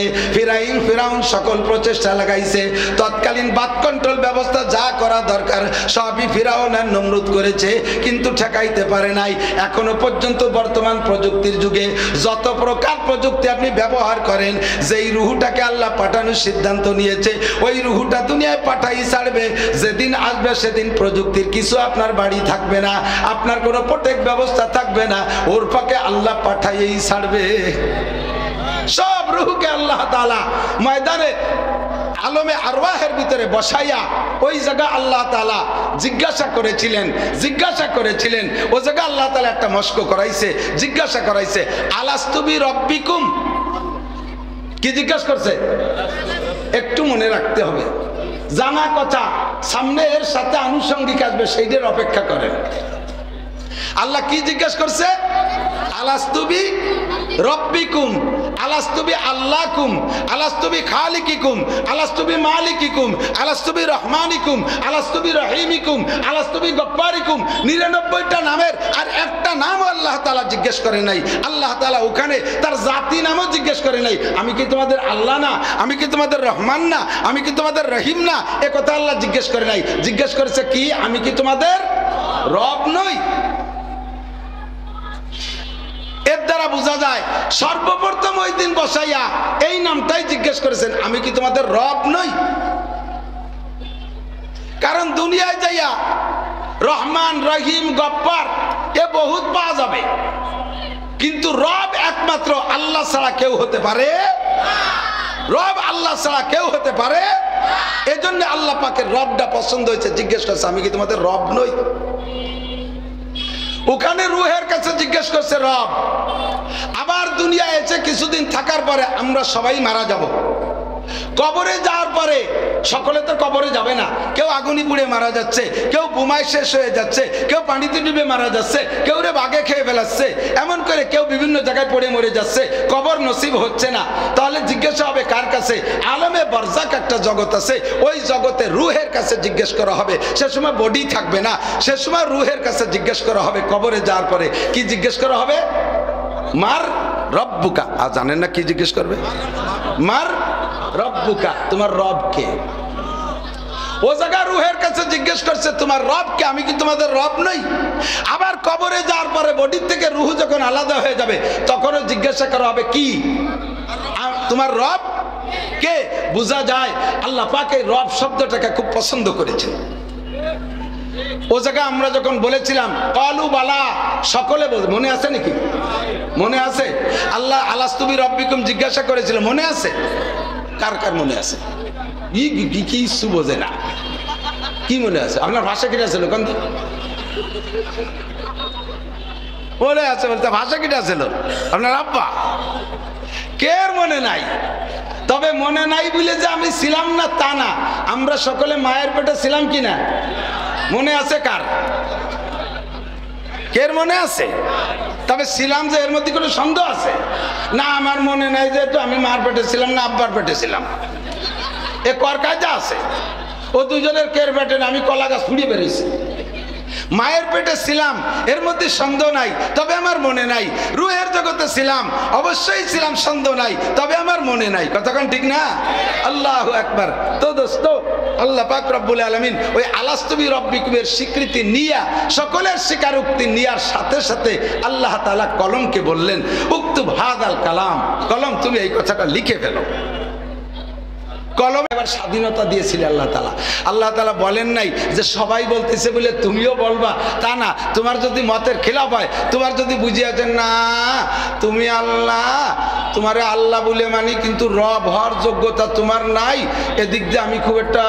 ফিরাউন সকল প্রচেষ্টা লাগাইছে। তৎকালীন বাদ কন্ট্রোল ব্যবস্থা যা করা দরকার সবই ফিরাউন আর নমরুদ করেছে, কিন্তু ঠেকাইতে পারে নাই। এখনো পর্যন্ত বর্তমান প্রযুক্তির যুগে যত প্রকার প্রযুক্তি আপনি ব্যবহার করেন, যেই রুহুটাকে আল্লাহ পাঠানোর সিদ্ধান্ত নিয়েছে ওই রুহুটা দুনিয়ায় পাঠাই ছাড়বে। যেদিন আসবে সেদিন প্রযুক্তির কিছু আপনার বাড়ি থাকবে না, আপনার কোনো প্রোটেক্ট ব্যবস্থা থাকবে না, ওর পাকে আল্লাহ পাঠাইয়েই ছাড়বে। সব রুহুকে আল্লাহ তাআলা ময়দানে আলমে আরওয়াহের ভিতরে বসাইয়া ওই জায়গা আল্লাহ তাআলা জিজ্ঞাসা করেছিলেন। ও জায়গা আল্লাহ তাআলা একটা মস্ক করাইছে, জিজ্ঞাসা করাইছে, আলাস্তু বিরব্বিকুম। কি জিজ্ঞাসা করছে? একটু মনে রাখতে হবে, জানা কথা সামনে এর সাথে আনুষঙ্গিক আসবে, সেইটার অপেক্ষা করেন। আল্লাহ কি জিজ্ঞেস করছে? আলাস্তুবি রব্বিকুম, আলাস্তুবি আল্লাহকুম, আলাস্তুবি খালিকিকুম, আলাস্তুবি মালিকিকুম, আলাস্তুবি রহমানিকুম, আলাস্তুবি রহিমিকুম, আলাস্তুবি গফফারিকুম। 99টা নামের আর একটা নামও আল্লাহ তাআলা জিজ্ঞেস করে নাই। আল্লাহ তাআলা ওখানে তার জাতি নামও জিজ্ঞেস করে নাই। আমি কি তোমাদের আল্লাহ না? আমি কি তোমাদের রহমান না? আমি কি তোমাদের রহিম না? এ কথা আল্লাহ জিজ্ঞেস করে নাই। জিজ্ঞেস করেছে কি? আমি কি তোমাদের রব নই? এর দ্বারা বোঝা যায় সর্বপ্রথম ওই দিন বসাইয়া এই নামটাই জিজ্ঞেস করেছেন, আমি কি তোমাদের রব নই? কারণ দুনিয়ায় যাইয়া রহমান, রহিম, গফফার এ বহুত পাওয়া যাবে, কিন্তু রব একমাত্র আল্লাহ ছাড়া কেউ হতে পারে? রব আল্লাহ ছাড়া কেউ হতে পারে? এজন্য আল্লাহ পাকের রবটা পছন্দ হয়েছে। জিজ্ঞেস করছে, আমি কি তোমাদের রব নই? ওখানে রুহের কাছে জিজ্ঞেস করছে রব। আবার দুনিয়ায় এসে কিছুদিন থাকার পরে আমরা সবাই মারা যাব। কবরে যাওয়ার পরে সকলে তো কবরে যাবে না। কেউ আগুনি পুড়ে মারা যাচ্ছে, কেউ বোমায় শেষ হয়ে যাচ্ছে, কেউ পানিতে ডুবে মারা যাচ্ছে, কেউ রে বাঘে খেয়ে ফেলাচ্ছে, এমন করে কেউ বিভিন্ন জায়গায় পড়ে মরে যাচ্ছে। কবর নসিব হচ্ছে না। তাহলে জিজ্ঞাসা হবে কার কাছে? আলমে বারজাক একটা জগৎ আছে, ওই জগতে রুহের কাছে জিজ্ঞেস করা হবে। সে সময় বডি থাকবে না, সে সময় রুহের কাছে জিজ্ঞেস করা হবে। কবরে যাওয়ার পরে কি জিজ্ঞেস করা হবে? মার রব্বুকা। আর জানেন না কি জিজ্ঞেস করবে? মার রব্বুকা, তোমার রব কে? ও জায়গা রুহের কাছে জিজ্ঞেস করছে তোমার রব কে? আমি কি তোমাদের রব নই? আবার কবরে যাওয়ার পরে বডির থেকে রুহ যখন আলাদা হয়ে যাবে তখনও জিজ্ঞাসা করা হবে কি? তোমার রব কে? বোঝা যায় আল্লাহ পাক এই রব শব্দটাকে খুব পছন্দ করেছেন। ও জায়গা আমরা যখন বলেছিলাম কালু বালা, সকলে বল, মনে আছে নাকি? মনে আছে? আল্লাহ আলাস্তুবি রব্বিকুম জিজ্ঞাসা করেছিল, মনে আছে? কার কার মনে আছে? কি ইস্যু বোঝে না, কি মনে আছে? আপনার ভাষা কিটা ছিল? কোন মনে আছে বলতে? ভাষা কিটা ছিল আপনার আব্বা? কে মনে নাই? তবে মনে নাই বলে যে আমি ছিলাম না তা না। আমরা সকলে মায়ের পেটে ছিলাম কিনা মনে আছে? কার কের মনে আছে? তবে ছিলাম যে এর মধ্যে কোনো সন্দেহ আছে না? আমার মনে নাই যেহেতু আমি মার পেটে ছিলাম না আব্বার পেটে ছিলাম, এ কর কাজা আছে। ও দুজনের কের পেটে না, আমি কলা গাছ ফুড়িয়ে বেরিয়েছি। মায়ের পেটে ছিলাম এর মধ্যে সন্দেহ নাই, তবে আমার মনে নাই। রুহের জগতে ছিলাম অবশ্যই ছিলাম, সন্দেহ নাই, তবে আমার মনে নাই। কতক্ষণ ঠিক না? আল্লাহু আকবার। তো দোস্ত, আল্লাহ পাক রব্বুল আলামিন ওই আলাস্তুবি রব্বিকুমের স্বীকৃতি নিয়া, সকলের স্বীকারোক্তি নিয়ার সাথে সাথে আল্লাহ তাআলা কলমকে বললেন উক্তুব হাদাল কালাম, কলম তুমি এই কথাটা লিখে ফেলো। কলম এবার স্বাধীনতা দিয়েছিল আল্লাহ তাআলা। আল্লাহ তাআলা বলেন নাই যে সবাই বলতেছে বলে তুমিও বলবা, তা না। তোমার যদি মতের খেলাফ হয়, তোমার যদি বুঝিয়েছেন না তুমি আল্লাহ, তোমারে আল্লাহ বলে মানি কিন্তু রব হওয়ার যোগ্যতা তোমার নাই, এদিক দিয়ে আমি খুব একটা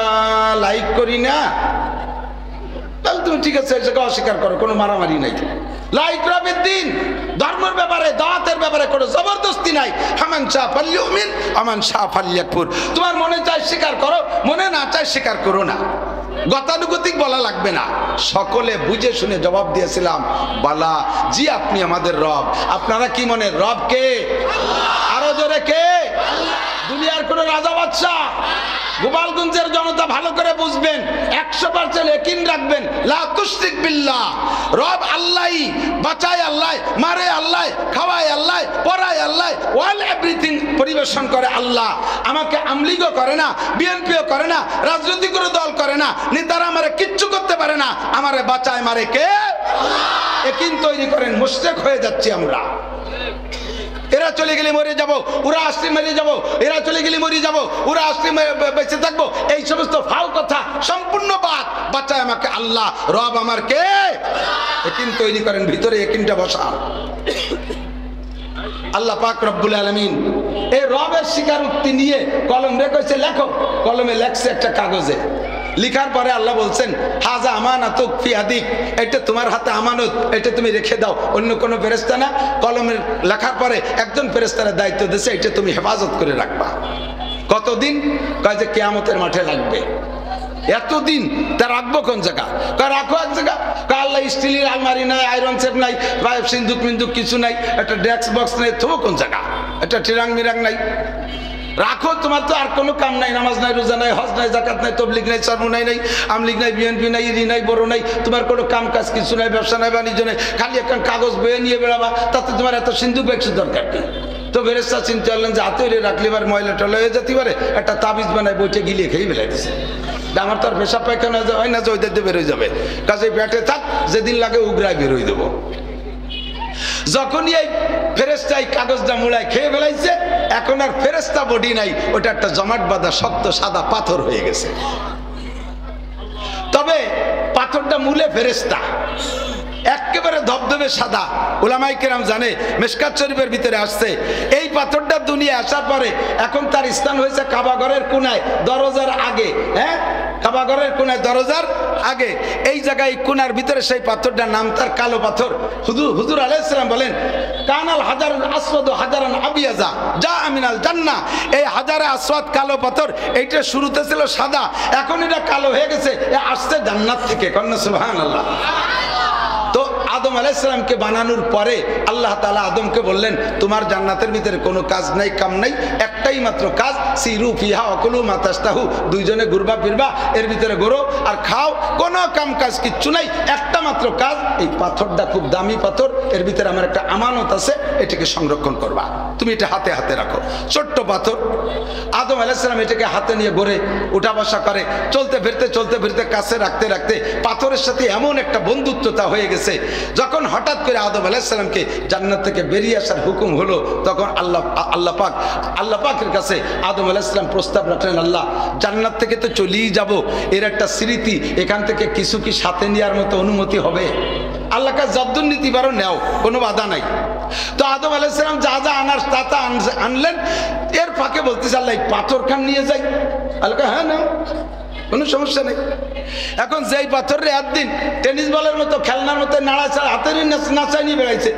লাইক করি না, তাহলে তুমি ঠিক আছে সেটা অস্বীকার করো, কোনো মারামারি নাই। লাইক রবের দিন ধর্মের ব্যাপারে, দাওয়াতের ব্যাপারে কোনো জবরদস্তি নাই। হামান শাহ ফাল্যুমিন আমান শাহ ফাল্যাকফুর। তোমার মনে চায় স্বীকার করো, মনে না চায় স্বীকার করো না। গতানুগতিক বলা লাগবে না। সকলে বুঝে শুনে জবাব দিয়েছিলাম বালা, জি আপনি আমাদের রব। আপনারা কি মনে রব কে? আরো জোরে কে? দুনিয়ার কোন রাজা বাদশাহ? গোপালগঞ্জের জনতা ভালো করে বুঝবেন, 100% ইয়াকিন রাখবেন, লা তুশরিক বিল্লাহ। রব আল্লাহই, বাঁচায় আল্লাহ, মারে আল্লাহ, খাওয়ায় আল্লাহ, পড়ায় আল্লাহ, অল এভরিথিং পরিবেশন করে আল্লাহ। আমাকে আমলিগও করে না, বিএনপিও করে না, রাজনৈতিক কোনো দল করে না, নেতারা আমারে কিচ্ছু করতে পারে না, আমারে বাঁচায় মারে কে? ইয়াকিন তৈরি করেন। মুশরিক হয়ে যাচ্ছি আমরা। এরা চলে গেলে মরে যাব, ওরা আসলে মরে যাব, এরা চলে গেলে মরে যাব, ওরা আসলে বেঁচে থাকবো, এই সমস্ত ফাও কথা সম্পূর্ণ বাদ। বাঁচায় আমাকে আল্লাহ, রব আমার কে? ইয়াকিন তৈরি করেন, ভিতরে ইয়াকিনটা বসান। আল্লাহ পাক রব্বুল আলামিন এই রবের স্বীকারোক্তি নিয়ে কলম রেখেছে, লেখো। কলমে লেখছে একটা কাগজে। লিখার পরে আল্লাহ বলছেন হাজা আমানাতুক ফি আদিক, এটা তোমার হাতে আমানত, এটা তুমি রেখে দাও। অন্য কোনো ফেরেশতা না। কলমের লেখার পরে একজন ফেরেশতার দায়িত্ব দিয়েছে, এটা তুমি হেফাজত করে রাখবা। কতদিন? কয় যে কিয়ামতের মাঠে লাগবে। এতদিন তা রাখবো কোন জায়গা? কয় রাখো এক জায়গা। কয় আল্লাহ স্টিলের আলমারি নাই, আয়রন সেফ নাই, সিন্দুক মিন্দুক কিছু নাই, একটা ডেস্ক বক্স নাই, থবো কোন জায়গা? একটা টিরাং মিরাং নাই, রাখো। তোমার তো আর কোনো কাম নাই, নামাজ নাই, রোজা নাই, হজ নাই, জাকাত নাই, তবলিগ নাই, সরমুনাই নাই, আমলিগ নাই, বিএনপি নাই, ইডি নাই, বড় নাই, তোমার কোনো কাম কাজ কিছু নাই, ব্যবসা নাই, বাণিজ্য নাই, খালি একটা কাগজ বয়ে নিয়ে বেড়াবা, তাতে তোমার এত সিন্ধুক ব্যাগসের দরকার নেই। তো ফেরেশতা চিন্তা করলেন যে হাতে রাখলে এবার ময়লা টলা হয়ে যেতে পারে, একটা তাবিজ বানায় বইটা গিলিয়ে খেয়ে বেড়াই দিছে। আমার তো আর পেশাব পায়খানা হয় না যে ওই দিতে বেরোয় যাবে, কাজে পেটে থাক, যেদিন লাগে উগরায় বেরোয় দেবো। যখনই এই ফেরেশতা এই কাগজটা মুড়ায় খেয়ে ফেলাইছে, এখন আর ফেরেশতা বডি নাই, ওটা একটা জমাট বাঁধা শক্ত সাদা পাথর হয়ে গেছে। তবে পাথরটা মূলে ফেরেশতা, একেবারে ধবধবে সাদা। উলামায়ে কেরাম জানে, মিশকাত শরীফের ভিতরে আসছে, এই পাথরটা দুনিয়া আসার পরে এখন তার স্থান হয়েছে কাবা ঘরের কোনায় দরজার আগে। হ্যাঁ, কাবা ঘরের কোনায় দরজার আগে, এই জায়গায় কোনার ভিতরে সেই পাথরটার নাম তার কালো পাথর। হুজুর আলাইহিস সালাম বলেন, কানাল হাজারুল আসওয়াদ হাজারান আবিয়াজা যা আমিনাল জান্নাহ। এই হাজারে আসওয়াদ কালো পাথর, এইটা শুরুতে ছিল সাদা, এখন এটা কালো হয়ে গেছে, আসছে জান্নাত থেকে। কন্যা সুবহানাল্লাহ। তো আদম আলাইহিস সালামকে বানানোর পরে আল্লাহ তাআলা আদমকে বললেন, তোমার জান্নাতের ভিতরে কোনো কাজ নাই, কাম নাই, একটাই মাত্র কাজ, সিরু ফিহা ওয়াকুলু মা তাশতাহু, দুইজনে ঘুরবা ফিরবা, এর ভিতরে ঘোরো আর খাও, কোনো কাম কাজ কিচ্ছু নাই, একটা মাত্র কাজ, এই পাথরটা খুব দামি পাথর, এর ভিতরে আমার একটা আমানত আছে, এটাকে সংরক্ষণ করবা, তুমি এটা হাতে হাতে রাখো। ছোট্ট পাথর, আদম আলাইহিস সালাম এটাকে হাতে নিয়ে ঘুরে উঠা বসা করে, চলতে ফিরতে কাছে রাখতে রাখতে পাথরের সাথে এমন একটা বন্ধুত্বতা হয়ে গেছে, যখন হঠাৎ করে আদম আলাইহিস সালামকে জান্নাত থেকে বেরিয়ে আসার হুকুম হলো, তখন আল্লাহ পাকের কাছে আদম আলাইহিস সালাম প্রস্তাব রাখলেন, আল্লাহ, জান্নাত থেকে তো চলেই যাব, এর একটা স্মৃতি, এখান থেকে কিছু কি সাথে নেওয়ার মতো অনুমতি হবে? আল্লাহ কাছে যদ্দুর নীতি পারো নেও, কোনো বাধা নাই। তো আদম আলাইহিস সালাম যা যা আনার তা আনলেন, এর ফাঁকে বলতেছে, আল্লাহ পাথর খান নিয়ে যাই। আল্লাহ, হ্যাঁ নাও, কোনো সমস্যা নেই। এখন যেই পাথরের একদিন টেনিস বলের মতো খেলনার মতো নাড়াচাড়া হাতের নাচাই নিয়ে বেড়াইছে,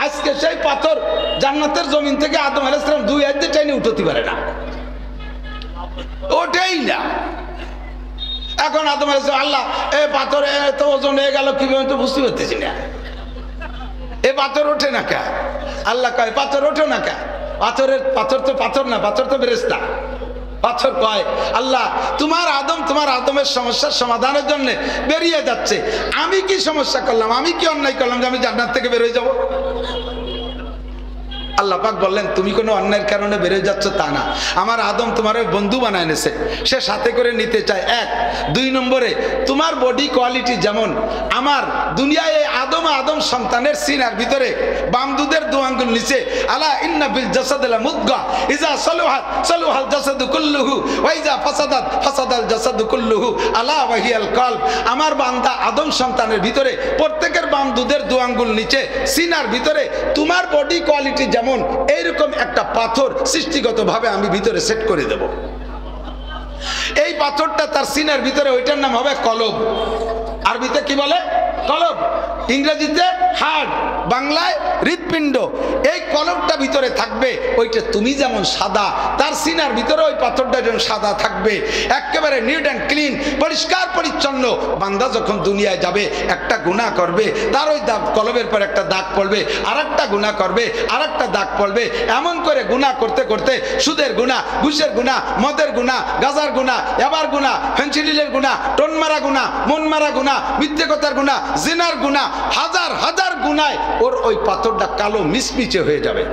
আজকে সেই পাথর জান্নাতের জমিন থেকে আদম আলাইহিস সালাম দুই হাত দিয়ে টেনে উঠতে পারে না, ওঠেই না। এখন আদম আলাইহিস সালাম, আল্লাহ, এ পাথর এত ওজন হয়ে গেল কিভাবে, তো বুঝতে পারতেছি না, এ পাথর ওঠে না কে? আল্লাহ কয়, পাথর ওঠে না কে? পাথর তো পাথর না, পাথর তো ফেরেশতা। পাথর কয়, আল্লাহ, তোমার আদমের সমস্যার সমাধানের জন্য বেরিয়ে যাচ্ছে, আমি কি সমস্যা করলাম, আমি কি অন্যায় করলাম যে আমি জান্নাত থেকে বের হয়ে যাব? আল্লাহ পাক বললেন, তুমি কোনো অন্যায়ের কারণে বেরিয়ে যাচ্ছ তা না, আমার আদম তোমার বন্ধু বানায় এনেছে, সে সাথে করে নিতে চায়। এক, দুই নম্বরে, তোমার বডি কোয়ালিটি যেমন আমার দুনিয়ায় আদম সন্তানের সিনার ভিতরে বাম দুধের দু আঙ্গুল নিচে, আলা ইন্না বিল জাসাদি লামুদগা ইজা সালুহাত সালুহাল জাসাদু কুল্লুহু ওয়া ইজা ফাসাদাত ফাসাদাল জাসাদু কুল্লুহু আলা ওয়া হিয়াল কলব। আমার বান্দা আদম সন্তানের ভিতরে প্রত্যেকের বাম দুধের দু আঙ্গুল নিচে সিনার ভিতরে তোমার বডি কোয়ালিটি যেমন, এইরকম একটা পাথর সৃষ্টিগতভাবে আমি ভিতরে সেট করে দেব। এই পাথরটা তার সিনার ভিতরে, ওইটার নাম হবে কলব। আরবিতে কি বলে? কলব। ইংরেজিতে হার্ট, বাংলায় হৃৎপিণ্ড। এই কলবটা ভিতরে থাকবে, ওইটা তুমি যেমন সাদা, তার সিনার ভিতরে ওই পাথরটা যেমন সাদা থাকবে, একেবারে নিট অ্যান্ড ক্লিন, পরিষ্কার পরিচ্ছন্ন। বান্দা যখন দুনিয়ায় যাবে, একটা গুনাহ করবে, তার ওই কলবের পর একটা দাগ পড়বে, আর একটা গুনাহ করবে, আর একটা দাগ পড়বে, এমন করে গুনাহ করতে করতে সুদের গুনাহ, ঘুষের গুনাহ, মদের গুনাহ, গাজার গুনাহ, এবার গুনাহ, ফেন্সিডিলের গুনাহ, টোন মারা গুনাহ, মন মারা গুনাহ, মিথ্যে কথার গুনাহ, জিনার গুনাহ, হাজার হাজার গুনায় ওর ওই পাথরটা কালো মিচমিচে হয়ে যাবে।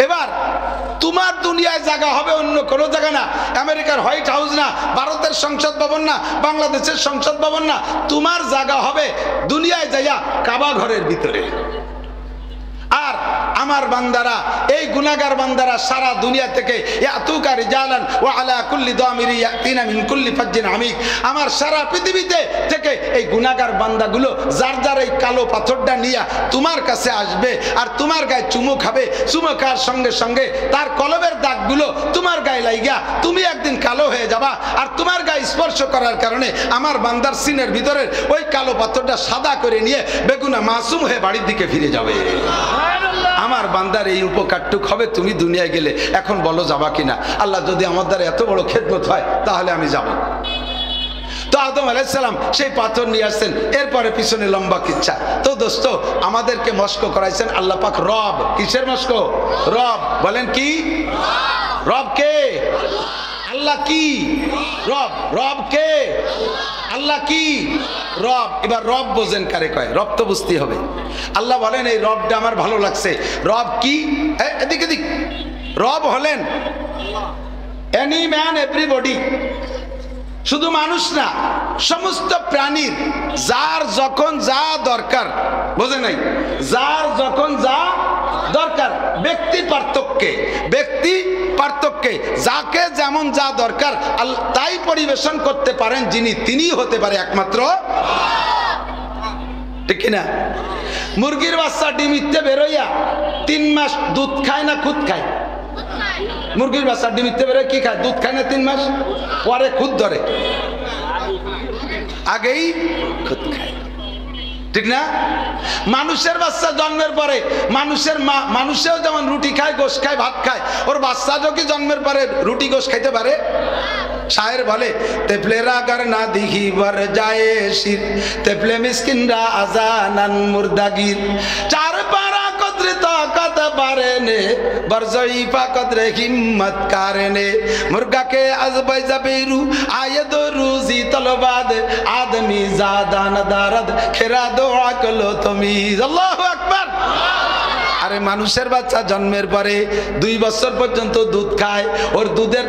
এবার তোমার দুনিয়ায় জায়গা হবে অন্য কোনো জায়গা না, আমেরিকার হোয়াইট হাউস না, ভারতের সংসদ ভবন না, বাংলাদেশের সংসদ ভবন না, তোমার জায়গা হবে দুনিয়ায় যাইয়া কাবা ঘরের ভিতরে। আর আমার বান্দারা, এই গুনাহগার বান্দারা সারা দুনিয়া থেকে ইয়াতুকা রিজালান ওয়া আলা কুল্লি দামিরি ইয়াতিনা মিন কুল্লি ফাজ্জিন আমিক, আমার সারা পৃথিবীতে থেকে এই গুনাহগার বান্দাগুলো যার যার এই কালো পাথরটা নিয়ে তোমার কাছে আসবে, আর তোমার গায়ে চুমু খাবে। চুমু খাওয়ার সঙ্গে সঙ্গে তার কলবের দাগগুলো তোমার গায়ে লাইগা তুমি একদিন কালো হয়ে যাবা, আর তোমার গায়ে স্পর্শ করার কারণে আমার বান্দার সিনের ভিতরের ওই কালো পাথরটা সাদা করে নিয়ে বেগুনা মাসুম হয়ে বাড়ির দিকে ফিরে যাবে। আমার বান্দার এই উপকারটুক হবে তুমি দুনিয়ায় গেলে। এখন বলো যাবা কিনা? আল্লাহ, যদি আমার দ্বারা এত বড় খেদমত হয় তাহলে আমি যাব। তো আদম আলাইহিস সালাম সেই পাথর নিয়ে আসছেন, এরপরে পিছনে লম্বা কিচ্ছা। তো দোস্ত আমাদেরকে মস্ক করাইছেন আল্লাহ পাক রব। কিসের মস্ক? রব। বলেন কি? রব কে? আল্লাহ। কি রব? রব কে? আল্লাহ। কি রব? এবার রব বোঝেন কারে কয়? রব তো বুঝতে হবে। আল্লাহ বলেন এই রবটা আমার ভালো লাগছে। রব কি? এদিক এদিক। রব হলেন এনি ম্যান এভরিবডি, শুধু মানুষ না, সমস্ত প্রাণীর যার যখন যা দরকার, বোঝে নাই? যার যখন যা দরকার, ব্যক্তি পার্থক্যে, ব্যক্তি পার্থক্যে যাকে যেমন যা দরকার তাই পরিবেশন করতে পারেন যিনি, তিনি হতে পারে একমাত্র, ঠিক কিনা? মুরগির বাচ্চা ডিম ইত্তে বেরোইয়া 3 মাস দুধ খায় না খুদ খায়? মুরগির বাচ্চা ডিম ইত্তে বেরোয় কি খায়? দুধ খায় না 3 মাস, পরে খুদ ধরে, আগেই খুদ খায়, ঠিক না? মানুষের বাচ্চা জন্মের পরে মানুষের মা, মানুষেও যেমন রুটি খায়, গোশ খায়, ভাত খায়, ওর বাচ্চাটাও কি জন্মের পরে রুটি গোশ খাইতে পারে? শায়ের বলে তেফলেরা গার না দিহি বর যায় শির, তেফলে মিসকিনরা আজানান মুর্দাগির, চার পারা কদরে তাকাত পারেনে বরজইফা কদরে হিম্মত কারেনে, মুর্গা কে আজ বাইজা বেরু আয়ে দো রুজি তলবাদ, আদমি জাদান দারদ খেরা দো আকলো তুমি। আল্লাহু আকবার। আরে মানুষের বাচ্চা জন্মের পরে 2 বছর পর্যন্ত দুধ খায়, ওর দুধের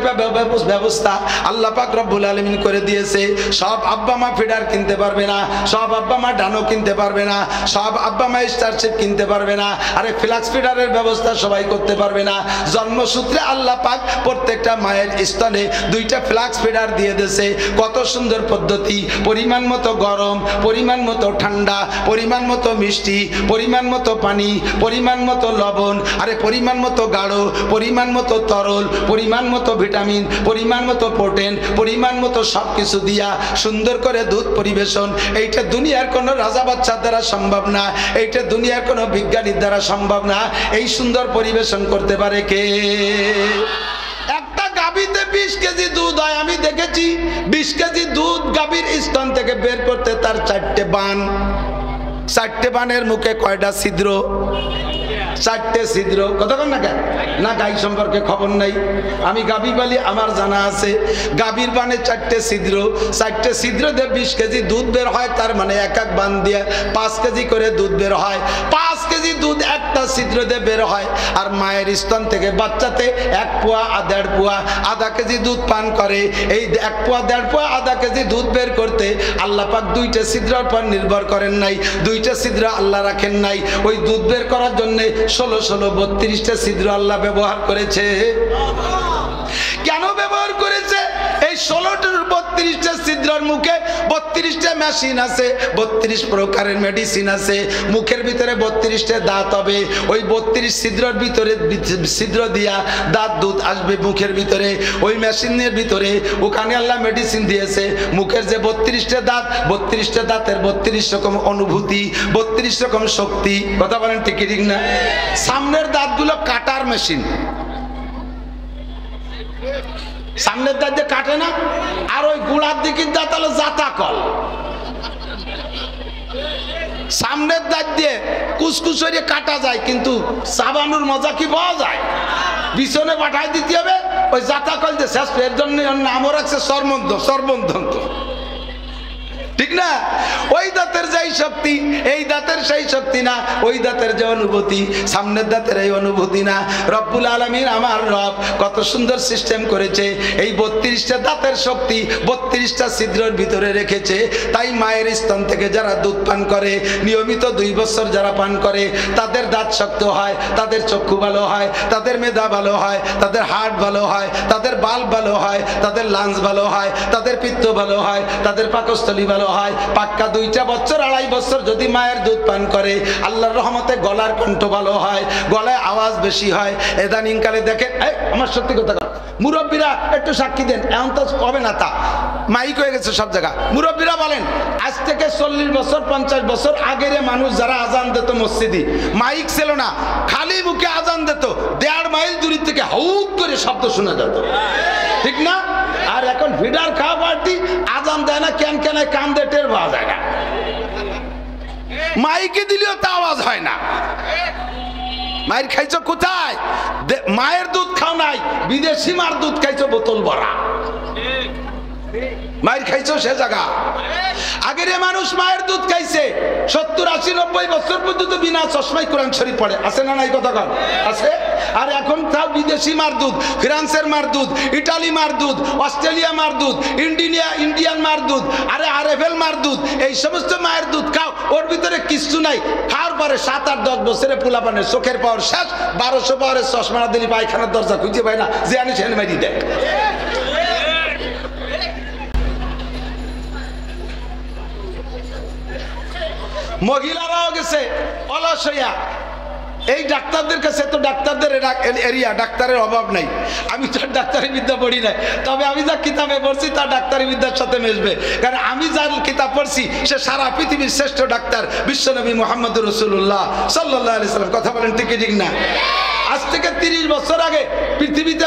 ব্যবস্থা আল্লাহ পাক রব্বুল আলামিন করে দিয়েছে। সব আব্বা মা ফিডার কিনতে পারবে না, সব আব্বা মা ডানো কিনতে পারবে না, সব আব্বা মা স্টারশিপ কিনতে পারবে না, আরে ফ্লাক্স ফিডারের ব্যবস্থা সবাই করতে পারবে না। জন্মসূত্রে আল্লাহ পাক প্রত্যেকটা মায়ের স্তনে 2টা ফ্লাক্স ফিডার দিয়ে দিয়েছে। কত সুন্দর পদ্ধতি! পরিমাণ মতো গরম, পরিমাণ মতো ঠান্ডা, পরিমাণ মতো মিষ্টি, পরিমাণ মতো পানি, পরিমাণ মতো লবণ, আরে পরিমাণ মতো গাঢ়, পরিমাণ মতো তরল, পরিমাণ মতো ভিটামিন, পরিমাণ মতো প্রোটিন, পরিমাণ মতো সবকিছু দিয়া সুন্দর করে দুধ পরিবেশন। এইটা দুনিয়ার কোনো রাজা বাচ্চার দ্বারা সম্ভব না, এইটা দুনিয়ার কোনো বিজ্ঞানীর দ্বারা সম্ভব না। এই সুন্দর পরিবেশন করতে পারে কে? একটা গাভীতে 20 কেজি দুধ হয়, আমি দেখেছি 20 কেজি দুধ গাভীর স্তন থেকে বের করতে তার 4টে বান। 4টে বানের মুখে কয়টা ছিদ্র? 4টে ছিদ্র। কতক্ষণ না গায় না, গাই সম্পর্কে খবর নাই, আমি গাভী পালি, আমার জানা আছে। গাভীর বানে 4টে ছিদ্র, 4টে ছিদ্র দিয়ে 20 কেজি দুধ বের হয়। তার মানে এক এক বান দিয়ে 5 কেজি করে দুধ বের হয়। 5 কেজি দুধ একটা ছিদ্র দিয়ে বের হয়। আর মায়ের স্তন থেকে বাচ্চাতে 1 পোয়া 1.5 পোয়া 1/2 কেজি দুধ পান করে। এই 1 পোয়া 1.5 পোয়া 1/2 কেজি দুধ বের করতে আল্লাহ পাক 2টে ছিদ্রের উপর নির্ভর করেন নাই, 2টে ছিদ্র আল্লাহ রাখেন নাই। ওই দুধ বের করার জন্য 32টা ছিদ্র আল্লাহ ব্যবহার করেছে। কেন ব্যবহার করেছে? এই 32টা ছিদ্রের মুখে 32টা মেশিন আছে, 32 প্রকারের মেডিসিন আছে। মুখের ভিতরে 32টা দাঁত হবে, ওই 32 ছিদ্রের ভিতরে ছিদ্র দিয়া দাঁত দুধ আসবে মুখের ভিতরে। ওই মেশিনের ভিতরে ওখানে আল্লাহ মেডিসিন দিয়েছে। মুখের যে 32টা দাঁত, 32টা দাঁতের 32 রকম অনুভূতি, 32 রকম শক্তি। কথা বলেন ঠিক ঠিক না? সামনের দাঁতগুলো কাটার মেশিন, সামনের দাঁত দিয়ে কাটে না, আর ওই গুড়ার দিকের দাঁত হলো জাতা কল। সামনের দাঁত দিয়ে কুচকুচ করে কাটা যায়, কিন্তু চাবানোর মজা কি পাওয়া যায়? পিছনে পাঠায় দিতে হবে ওই জাতা কল দিয়ে শেষ। এর জন্য নামও রাখছে সর্বন্ধন্ত, ঠিক না? ওই দাঁতের যেই শক্তি এই দাঁতের সেই শক্তি না, ওই দাঁতের যে অনুভূতি সামনের দাঁতের এই অনুভূতি না। রব্বুল আলামিন আমার রব কত সুন্দর সিস্টেম করেছে। এই 32টা দাঁতের শক্তি 32টা ছিদ্রের ভিতরে রেখেছে। তাই মায়ের স্তন থেকে যারা দুধ পান করে নিয়মিত 2 বছর যারা পান করে, তাদের দাঁত শক্ত হয়, তাদের চক্ষু ভালো হয়, তাদের মেধা ভালো হয়, তাদের হার্ট ভালো হয়, তাদের বাল্ব ভালো হয়, তাদের লাংস ভালো হয়, তাদের পিত্ত ভালো হয়, তাদের পাকস্থলী ভালো হয়। পাক্কা 2টা বছর 2.5 বছর যদি মায়ের দুধ পান করে, আল্লাহর রহমতে গলার কণ্ঠ ভালো হয়, গলায় আওয়াজ বেশি হয়। এদানিং কালে দেখেন, আমার সত্যি কথা, মুরব্বীরা একটু সাক্ষী দেন, এমন তো হবে না, তা মাইক হয়ে গেছে সব জায়গা। মুরব্বীরা বলেন, আজ থেকে 40 বছর 50 বছর আগের মানুষ যারা আজান দিত মসজিদে, মাইক ছিল না, খালি মুখে আজান দিত, 1.5 মাইল দূর থেকে হাউত করে শব্দ শোনা যেত, ঠিক না? আর আর এখন ভিডার খাওয়া পার্টি আজান দেয় না, কেন কেন কান দিয়ে টের পাওয়া যায় না, মাইকে দিলেও তা আওয়াজ হয় না। মায়ের খাইছো কোথায়? মায়ের দুধ খাও নাই, বিদেশি মার দুধ খাইছো বোতল ভরা। মায়ের খাইছো সে জায়গা। আগের মানুষ মায়ের দুধ খাইছে 70, 80, 90 বছর পর্যন্ত বিনা চশমায় কোরআন শরীফ পড়ে, আছে না নাই কথা কন? আছে। আর এখন তাও বিদেশি মার দুধ, ফ্রান্সের মার দুধ, ইটালি মার দুধ, অস্ট্রেলিয়া মার দুধ, ইন্ডিয়ান মার দুধ, আরে আরএফএল মার দুধ, এই সমস্ত মায়ের দুধ খাও, ওর ভিতরে কিছু নাই। খাওয়ার পরে 7, 8, 10 বছরে পোলাপানের চোখের পাওয়ার শেষ, 1200 পাওয়ারের চশমা না দিলি পায়খানার দরজা খুঁজে পায় না, যে আনি সেন মারি দেয়। মহিলারাও গেছে অলস হইয়া। এই ডাক্তারদের কাছে তো ডাক্তারদের এরিয়া, ডাক্তারের অভাব নাই। আমি তো ডাক্তারি বিদ্যা পড়ি নাই, তবে আমি যা কিতাবে পড়ছি তা ডাক্তারি বিদ্যার সাথে মিশবে, কারণ আমি যার কিতাব পড়ছি সে সারা পৃথিবীর শ্রেষ্ঠ ডাক্তার বিশ্বনবী মুহাম্মদ রাসূলুল্লাহ সাল্লাল্লাহু আলাইহি সাল্লাম। কথা বলেন ঠিক ঠিক না? আজ থেকে 30 বছর আগে পৃথিবীতে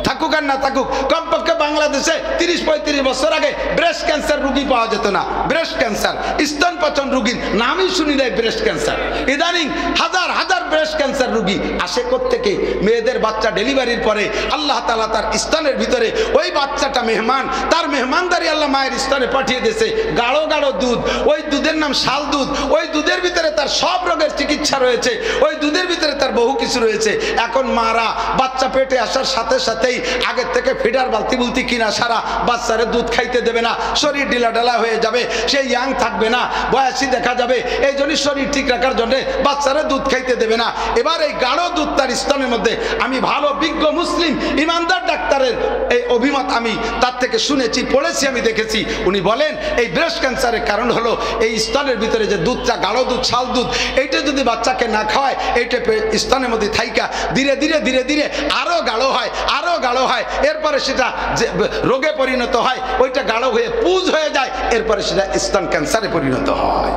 থাকুক আর না থাকুক, কমপক্ষে বাংলাদেশে 30-35 বছর আগে ব্রেস্ট ক্যান্সার রোগী পাওয়া যেত না। ব্রেস্ট ক্যান্সার, স্তনপাচন রোগীর নামই শুনি নাই ব্রেস্ট ক্যান্সার। ইদানিং হাজার হাজার ব্রেস্ট ক্যান্সার রোগী আসে কোত্থেকে? মেয়েদের বাচ্চা ডেলিভারির পরে আল্লাহ তাআলা তার স্তনের ভিতরে ওই বাচ্চাটা মেহমান, তার মেহমানদারি আল্লাহ মায়ের স্তনে পাঠিয়ে দিয়েছে। গাঢ় গাঢ় দুধ, ওই দুধের নাম শাল দুধ, ওই দুধের ভিতরে তার সব রোগের চিকিৎসা রয়েছে, ওই দুধের ভিতরে তার বহু কিছু রয়েছে। এখন মারা বাচ্চা পেটে আসার সাথে সাথেই আগের থেকে ফিডার বালতি বুলতি কিনা সারা, বাচ্চারে দুধ খাইতে দেবে না, শরীর ঢিলাঢালা হয়ে যাবে, সে ইয়াং থাকবে না, বয়সী দেখা যাবে। এই জন্য শরীর ঠিক রাখার জন্য বাচ্চারে দুধ খাইতে দেবে না। এবার এই গাঢ় দুধ তার স্তনের মধ্যে, আমি ভালো বিজ্ঞ মুসলিম ইমানদার ডাক্তারের এই অভিমত আমি তার থেকে শুনেছি, পড়েছি, আমি দেখেছি। উনি বলেন এই ব্রেস্ট ক্যান্সারের কারণ হলো এই স্তনের ভিতরে যে দুধটা, গাঢ় দুধ, শাল দুধ, এইটা যদি বাচ্চাকে না খাওয়ায়, এইটা স্তনের মধ্যে থাইকা ধীরে ধীরে ধীরে ধীরে আরো গাঢ় হয়, আরো গাঢ় হয়, এরপরে সেটা যে রোগে পরিণত হয়, ওইটা গাঢ় হয়ে পুজ হয়ে যায়, এরপরে সেটা স্তন ক্যান্সারে পরিণত হয়।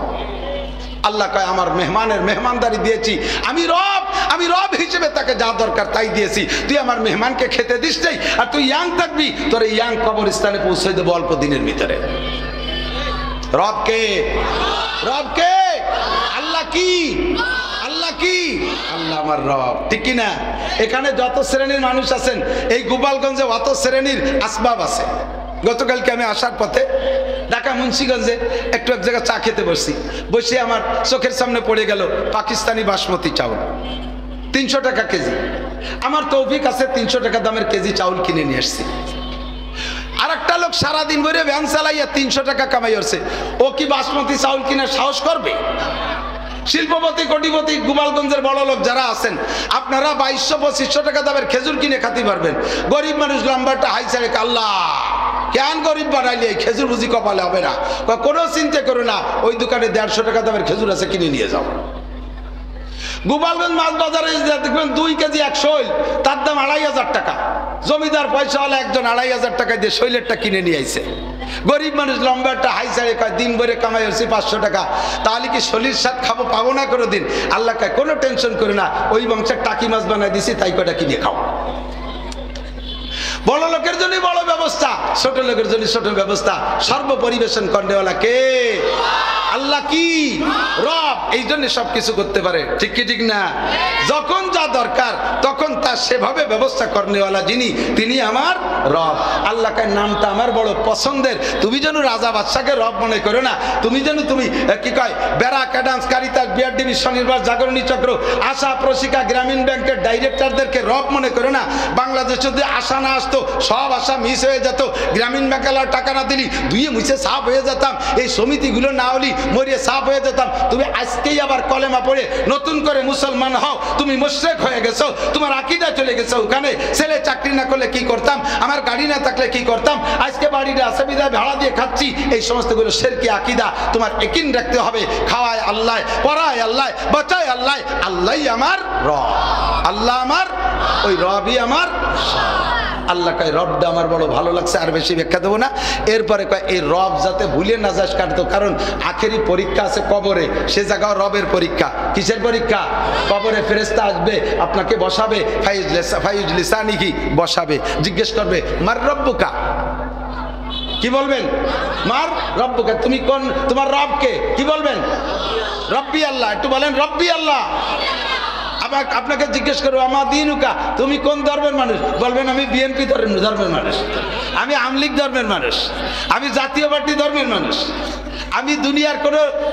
আল্লাহ কয় আমার মেহমানের মেহমানদারি দিয়েছি, আমি রব হিসেবে তাকে যা দরকার তাই দিয়েছি। তুই আমার মেহমানকে খেতে দিস নাই, আর তুই ইয়াং থাকবি, তোর ইয়াং কবরস্থানে পৌঁছে দেবো অল্প দিনের ভিতরে। রবকে, রবকে, আল্লাহ কি? আল্লাহ কি? আল্লাহ আমার রব, ঠিক কি না? এখানে যত শ্রেণীর মানুষ আছেন, এই গোপালগঞ্জে অত শ্রেণীর আসবাব আছে। গতকালকে আমি আসার পথে ঢাকা মুন্সিগঞ্জে একটু এক জায়গায় চা খেতে বসছি, বসে আমার চোখের সামনে পড়ে গেল পাকিস্তানি বাসমতি চাউল, 300 টাকা কেজি। আমার তৌফিক আছে 300 টাকা দামের কেজি চাউল কিনে নিয়ে আসছি। আর একটা লোক সারাদিন ভরে ভ্যান চালাইয়া 300 টাকা কামাই করছে, ও কি বাসমতি চাউল কিনার সাহস করবে? শিল্পপতি, কোটিপতি, গোপালগঞ্জের বড় লোক যারা আছেন, আপনারা 2200-2500 টাকা দামের খেজুর কিনে খাতে পারবেন। গরিব মানুষ লম্বাটা হাই ছাড়ে, আল্লাহ কেন গরিব বানাইলে, এই খেজুর বুঝি কপালে হবে না? কোনো চিন্তা করো না, ওই দোকানে 150 টাকা দামের খেজুর আছে, কিনে নিয়ে যাও। গোপালগঞ্জ মাছ বাজারে দেখবেন 2 কেজি 1 শৈল, তার দাম 2500 টাকা। জমিদার পয়সাওয়ালা একজন 2500 টাকা দিয়ে শৈলেরটা কিনে নিয়ে আইছে। গরিব মানুষ লম্বাটা হাই ছাড়ে কয় দিন ভরে কামাই হচ্ছে 500 টাকা, তাহলে কি শরীর স্বাদ খাবো পাবো না কোনো দিন? আল্লাহ কয় কোনো টেনশন করে না, ওই বংশের টাকি মাছ বানাই দিছি, তাই কয়টা কিনে খাও। বড় লোকের জন্য বড় ব্যবস্থা, ছোট লোকের জন্য ছোট ব্যবস্থা। সর্ব পরিবেশন করেওয়ালা কে? আল্লাহ কি? রব। এই জন্য সবকিছু করতে পারে, ঠিক কি ঠিক না? যখন যা দরকার তখন তার সেভাবে ব্যবস্থা করেওয়ালা যিনি, তিনি আমার রব। আল্লাহ কার নামটা আমার বড় পছন্দের। তুমি যেন রাজা বাদশাকে রব মনে করো না, তুমি যেন তুমি কি কয় ব্যারাক, অ্যাডামস, কারিতাস, বিআরডিবি, স্বনির্ভর, জাগরণী চক্র, আশা, প্রশিকা, গ্রামীণ ব্যাংকের ডাইরেক্টরদেরকে রব মনে করো না। বাংলাদেশে যদি আশা না আসতো, সব আশা মিস হয়ে যেত। গ্রামীণ ব্যাংকের টাকা না দিলি ধুয়ে মুছে সাফ হয়ে যেতাম। এই সমিতিগুলো না হলি মরিয়ে সাফ হয়ে যেতাম। তুমি আজকেই আবার কলেমা পড়ে নতুন করে মুসলমান হও, তুমি মুশরিক হয়ে গেছো, তোমার আকীদা চলে গেছে ওখানে। ছেলে চাকরি না করলে কি করতাম, আমার গাড়ি না থাকলে কি করতাম, আজকে বাড়িটা আছে বিদায় ভাড়া দিয়ে খাচ্ছি, এই সমস্তগুলো শিরকি আকীদা। তোমার ইয়াকিন রাখতে হবে, খাওয়ায় আল্লাহ, পড়ায় আল্লাহ, বাঁচায় আল্লাহ। আল্লাহই আমার রব, আল্লাহ আমার ওই রবই আমার। আল্লাহ কয় রবটা আমার বড় ভালো লাগছে, আর বেশি ব্যাখ্যা দেবো না। এরপরে কয় এই রব যাতে ভুলে না যাস কাটতো, কারণ আখেরি পরীক্ষা আছে কবরে, সে জায়গাও রবের পরীক্ষা। কিসের পরীক্ষা? কবরে ফেরেশতা আসবে, আপনাকে বসাবে, ফাইজ লিসানিহি বসাবে, জিজ্ঞেস করবে মার রব্বুকা, কি বলবেন? মার রব্বুকে, তুমি কোন, তোমার রবকে কি বলবেন? রব্বি আল্লাহ। একটু বলেন রব্বি আল্লাহ। আপনাকে জিজ্ঞেস করবো আমা দিনুকা, তুমি কোন ধর্মের মানুষ? বলবেন আমি বিএনপি ধর্মের মানুষ, আমি আওয়ামী লীগ ধর্মের মানুষ, আমি জাতীয় পার্টি ধর্মের মানুষ, আমি দুনিয়ার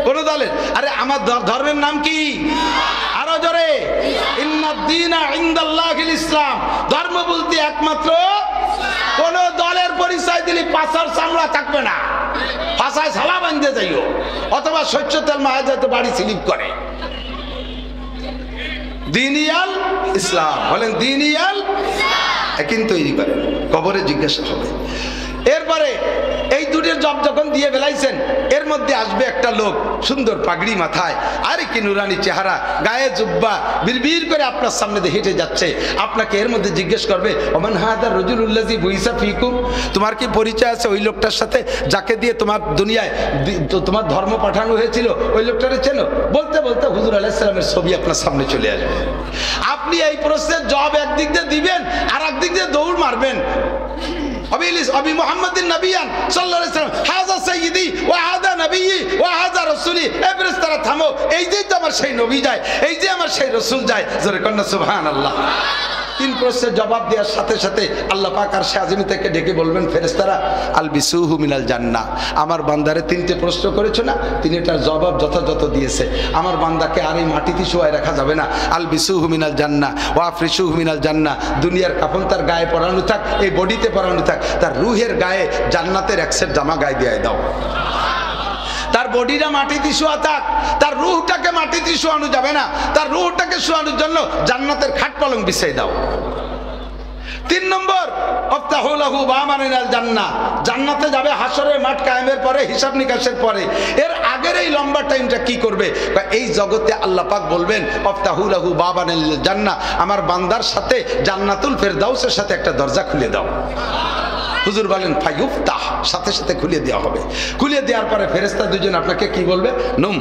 কোন দলের। আরে আমার ধর্মের নাম কি? আরো জোরে, ইন্নাদ-দীনা ইনদাল্লাহিল ইসলাম। ধর্ম বলতে একমাত্র, কোন দলের পরিচয় দিলে পাছার চামড়া থাকবে না, পাছায় ছালা বাঁধতে যাইও, অথবা শস্য তেল মায়া যাতে বাড়ি স্লিপ করে। দীনিয়াল ইসলাম, বলেন দীনিয়াল ইসলাম তৈরি করেন, কবরে জিজ্ঞাসা হবে। এরপরে এই দুটোর জব যখন দিয়ে ফেলাইছেন, এর মধ্যে আসবে একটা লোক, সুন্দর পাগড়ি মাথায়, আরে কি নুরানি চেহারা, গায়ে জুব্বা, বিড়বিড় করে আপনার সামনে দিয়ে হেঁটে যাচ্ছে। আপনাকে এর মধ্যে জিজ্ঞেস করবে ওমান হাদা রাজুলুল্লাযী বুইসা ফীকুম, তোমার কি পরিচয় আছে ওই লোকটার সাথে যাকে দিয়ে তোমার দুনিয়ায় তোমার ধর্ম পাঠানো হয়েছিল? ওই লোকটারে চেনো? বলতে বলতে হুজুর আলাইহিস সালামের ছবি আপনার সামনে চলে আসবে। আপনি এই প্রশ্নের জবাব একদিক দিয়ে দিবেন, আর একদিক দিয়ে দৌড় মারবেন। অবি মুহাম্মাদিন নবিয়ান সাল্লাল্লাহু আলাইহি ওয়াসাল্লাম, হাযা সাইয়্যিদি ওয়া হাযা নবিয়্যি ওয়া হাযা রাসূলি। এই ফেরেশতারা থামো, এই যে আমার সেই নবী যায়, এই যে আমার সেই রাসূল যায়, জোরে কন্না সুবহানাল্লাহ। তিন প্রশ্নের জবাব দেওয়ার সাথে সাথে আল্লাহ পাক আরশে আজিম থেকে ডেকে বলবেন ফেরেশতারা আলবিসুহু মিনাল জান্নাহ। আমার বান্দারে তিনটে প্রশ্ন করেছো না, তিনটার জবাব যথাযথ দিয়েছে। আমার বান্দাকে আর এই মাটিতে শোয়ায় রাখা যাবে না। আলবিসুহু মিনাল জান্নাহ ওয়া আফরিসুহু মিনাল জান্নাহ। দুনিয়ার কাফন তার গায়ে পরানো থাক, এই বডিতে পরানো থাক, তার রুহের গায়ে জান্নাতের এক সেট জামা গায়ে দিয়ে দাও। তার বডিটা মাটিতে শোয়া থাক, তার রুহটাকে মাটিতে শোয়ানো যাবে না, তার রুহটাকে শোয়ানোর জন্য জান্নাতের খাট পালং বিছাই দাও। 3 নম্বর, আফতাহু লাহু বামানিনাল জান্নাহ। জান্নাতে যাবে হাসরের মাঠ কায়েমের পরে, হিসাব নিকাশের পরে। এর আগের এই লম্বা টাইমটা কি করবে? এই জগতে আল্লাহ পাক বলবেন আফতাহু লাহু বামানিনাল জান্নাহ, আমার বান্দার সাথে জান্নাতুল ফেরদাউসের সাথে একটা দরজা খুলে দাও। হুজুর বলেন ফায়ুফতাহ, সাথে সাথে খুলে দেওয়া হবে। খুলে দেওয়ার পরে ফেরেশতা দুজন আপনাকে কি বলবে? নুম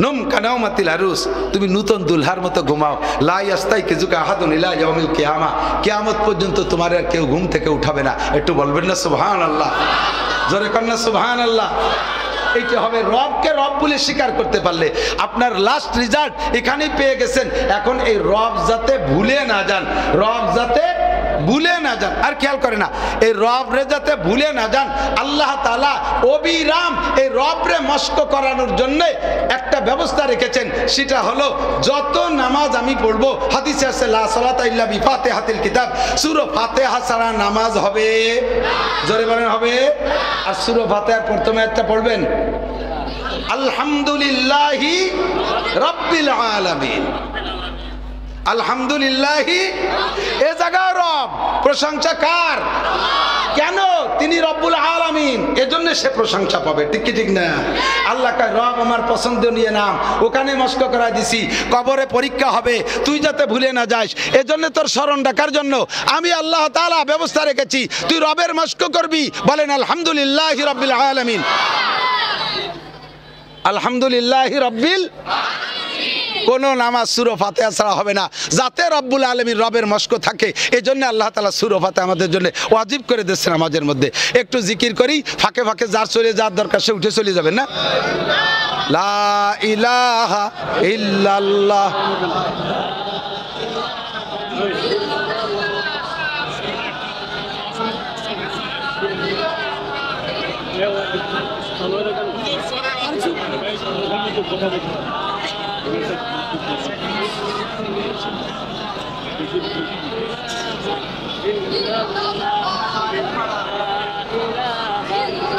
নুম কানাউমাতিল আরুস, তুমি নতুন দুলহার মতো ঘুমাও। লা ইয়াস্তাইকিজুকা আহাদুন ইলা ইয়াউমিল কিয়ামা, কিয়ামত পর্যন্ত তোমার আর কেউ ঘুম থেকে উঠাবে না। একটু বলবেন না সুবহানাল্লাহ, জোরে কন্না সুবহানাল্লাহ। এইটা হবে রবকে রব বলে স্বীকার করতে পারলে আপনার লাস্ট রেজাল্ট এখানেই পেয়ে গেছেন। এখন এই রব যাতে ভুলে না যান, রব যাতে ভুলে না যান। আর খেয়াল করে না, এই রব রে যাতে ভুলে না যান, আল্লাহ তাআলা অবিরাম এই রব রে মস্ক করানোর জন্য একটা ব্যবস্থা রেখেছেন। সেটা হলো যত নামাজ আমি পড়বো, হাদিসে আছে লা সালাতা ইল্লা বিফাতিহাতিল কিতাব, সূরা ফাতিহা ছাড়া নামাজ হবে, জোরে বলেন হবে। আর সূরা ফাতিহার প্রথমে একটা পড়বেন আলহামদুলিল্লাহি রাব্বিল আলামিন। আলহামদুলিল্লাহি, এ জায়গা রব, প্রশংসা কার? কেন? তিনি রব্বুল আলামিন, এজন্য সে প্রশংসা পাবে। ঠিক কি ঠিক না? আল্লাহ কয় রব আমার পছন্দনীয় নাম, ওখানে মস্ক করা দিছি, কবরে পরীক্ষা হবে, তুই যাতে ভুলে না যাস, এজন্য তোর স্মরণ রাখার জন্য আমি আল্লাহ তাআলা ব্যবস্থা রেখেছি। তুই রবের মস্ক করবি, বলেন আলহামদুলিল্লাহি রাব্বিল আলামিন। আলহামদুলিল্লাহি রাব্বিল, কোন নামাজ সূরা ফাতিহা ছাড়া হবে না, যাতে রব্বুল আলামিন রবের মস্ক থাকে। এই জন্য আল্লাহ তাআলা সূরা ফাতিহা আমাদের জন্য ওয়াজিব করে দিয়েছেন নামাজের মধ্যে। একটু জিকির করি, ফাঁকে ফাঁকে যার চলে যার দরকার সে উঠে চলে যাবেন না। লা ইলাহা ইল্লাল্লাহ,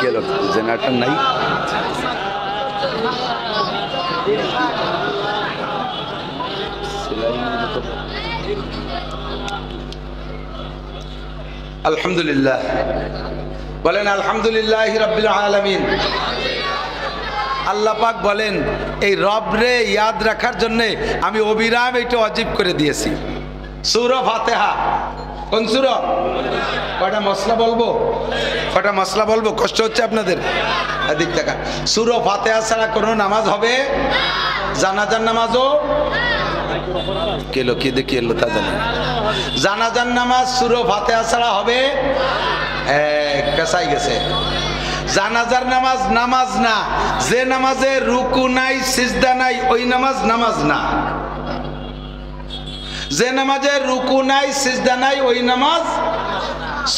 গেল জেনারেটর নাই। আলহামদুলিল্লাহ, বলেন আলহামদুলিল্লাহি রাব্বিল আলামিন। আল্লাহ পাক বলেন এই রব রে ইয়াদ রাখার জন্য আমি অবিরাম এটা ওয়াজিব করে দিয়েছি। সূরা ফাতিহা, কোন সূরা? কয়টা মশলা বলবো? কয়টা মশলা বলবো? কষ্ট হচ্ছে আপনাদের? এদিক দেখা। সূরা ফাতিহা ছাড়া কোনো নামাজ হবে? জানাজার নামাজও কেলো কি দেখি এলো তা জানেন। জানাজার নামাজ সূরা ফাতিহা ছাড়া হবে? কাঁচাই গেছে। জানাজার নামাজ নামাজ না, যে নামাজে রুকু নাই সিজদা নাই ওই নামাজ নামাজ না, যে নামাজে রুকু নাই সিজদা নাই ওই নামাজ।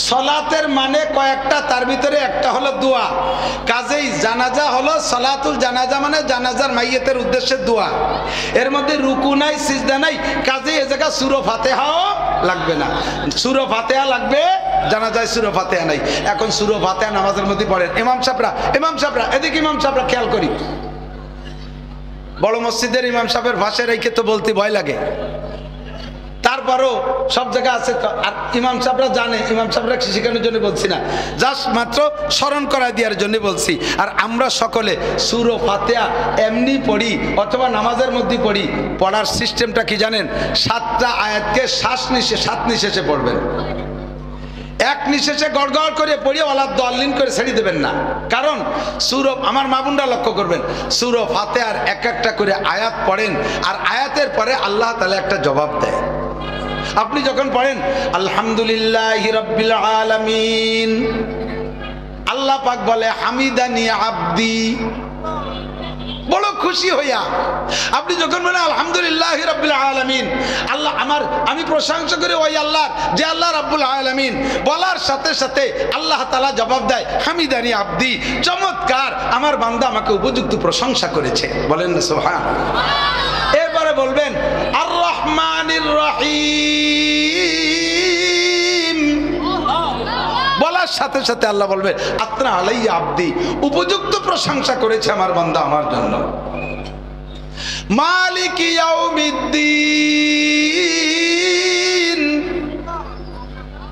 সলাতের মানে কয়েকটা, তার ভিতরে একটা হলো দোয়া। কাজেই জানাজা হলো সলাতুল জানাজা, মানে জানাজার মাইয়িতের উদ্দেশ্যে দোয়া। এর মধ্যে রুকু নাই সিজদা নাই, কাজেই এ জায়গা সূরা ফাতিহাও লাগবে না। সূরা ফাতিহা লাগবে, জানাজায় সূরা ফাতিহা নাই। এখন সূরা ফাতিহা নামাজের মধ্যে পড়েন। ইমাম সাহেবরা এদিকে ইমাম সাহেবরা খেয়াল করি, বড় মসজিদের ইমাম সাহেবের ভাষায় রেখে তো বলতে ভয় লাগে, তারপরও সব জায়গা আছে তো। আর ইমাম সাহেবরা জানে, ইমাম সাহেবরা শেখানোর জন্য বলছি না, জাস্ট মাত্র স্মরণ করা দেওয়ার জন্য বলছি। আর আমরা সকলে সূরা ফাতিহা এমনি পড়ি অথবা নামাজের মধ্যে পড়ি। পড়ার সিস্টেমটা কি জানেন? 7টা আয়াতকে 7 নিঃশেষে পড়বেন। এক নিঃশেষে গড়গড় করে পড়িয়ে ওয়ালা দলিন করে ছেড়ে দেবেন না। কারণ সূরা, আমার মা বোনরা লক্ষ্য করবেন, সূরা ফাতিহার এক একটা করে আয়াত পড়েন, আর আয়াতের পরে আল্লাহ তাআলা একটা জবাব দেয়। আপনি যখন পড়েন আলহামদুলিল্লাহি রাব্বিল আলামিন, আল্লাহ পাক বলে হামিদানি আব্দি, বড় খুশি হইয়া। আপনি যখন বলেন আলহামদুলিল্লাহি রাব্বিল আলামিন, আল্লাহ আমি প্রশংসা করি ওই আল্লাহর, যে আল্লাহ রাব্বুল আলামিন, বলার সাথে সাথে আল্লাহ তাআলা জবাব দেয় হামিদানি আব্দি, চমৎকার, আমার বান্দা আমাকে উপযুক্ত প্রশংসা করেছে। বলেন না সুবহানাল্লাহ। এরপরে বলবেন আর রহমানির রহিম, বলার সাথে সাথে আল্লাহ বলবে আত্রা আলাইয়া আব্দি, উপযুক্ত প্রশংসা করেছে আমার বান্দা আমার জন্য। মালিক ইয়াউমিদ্দিন,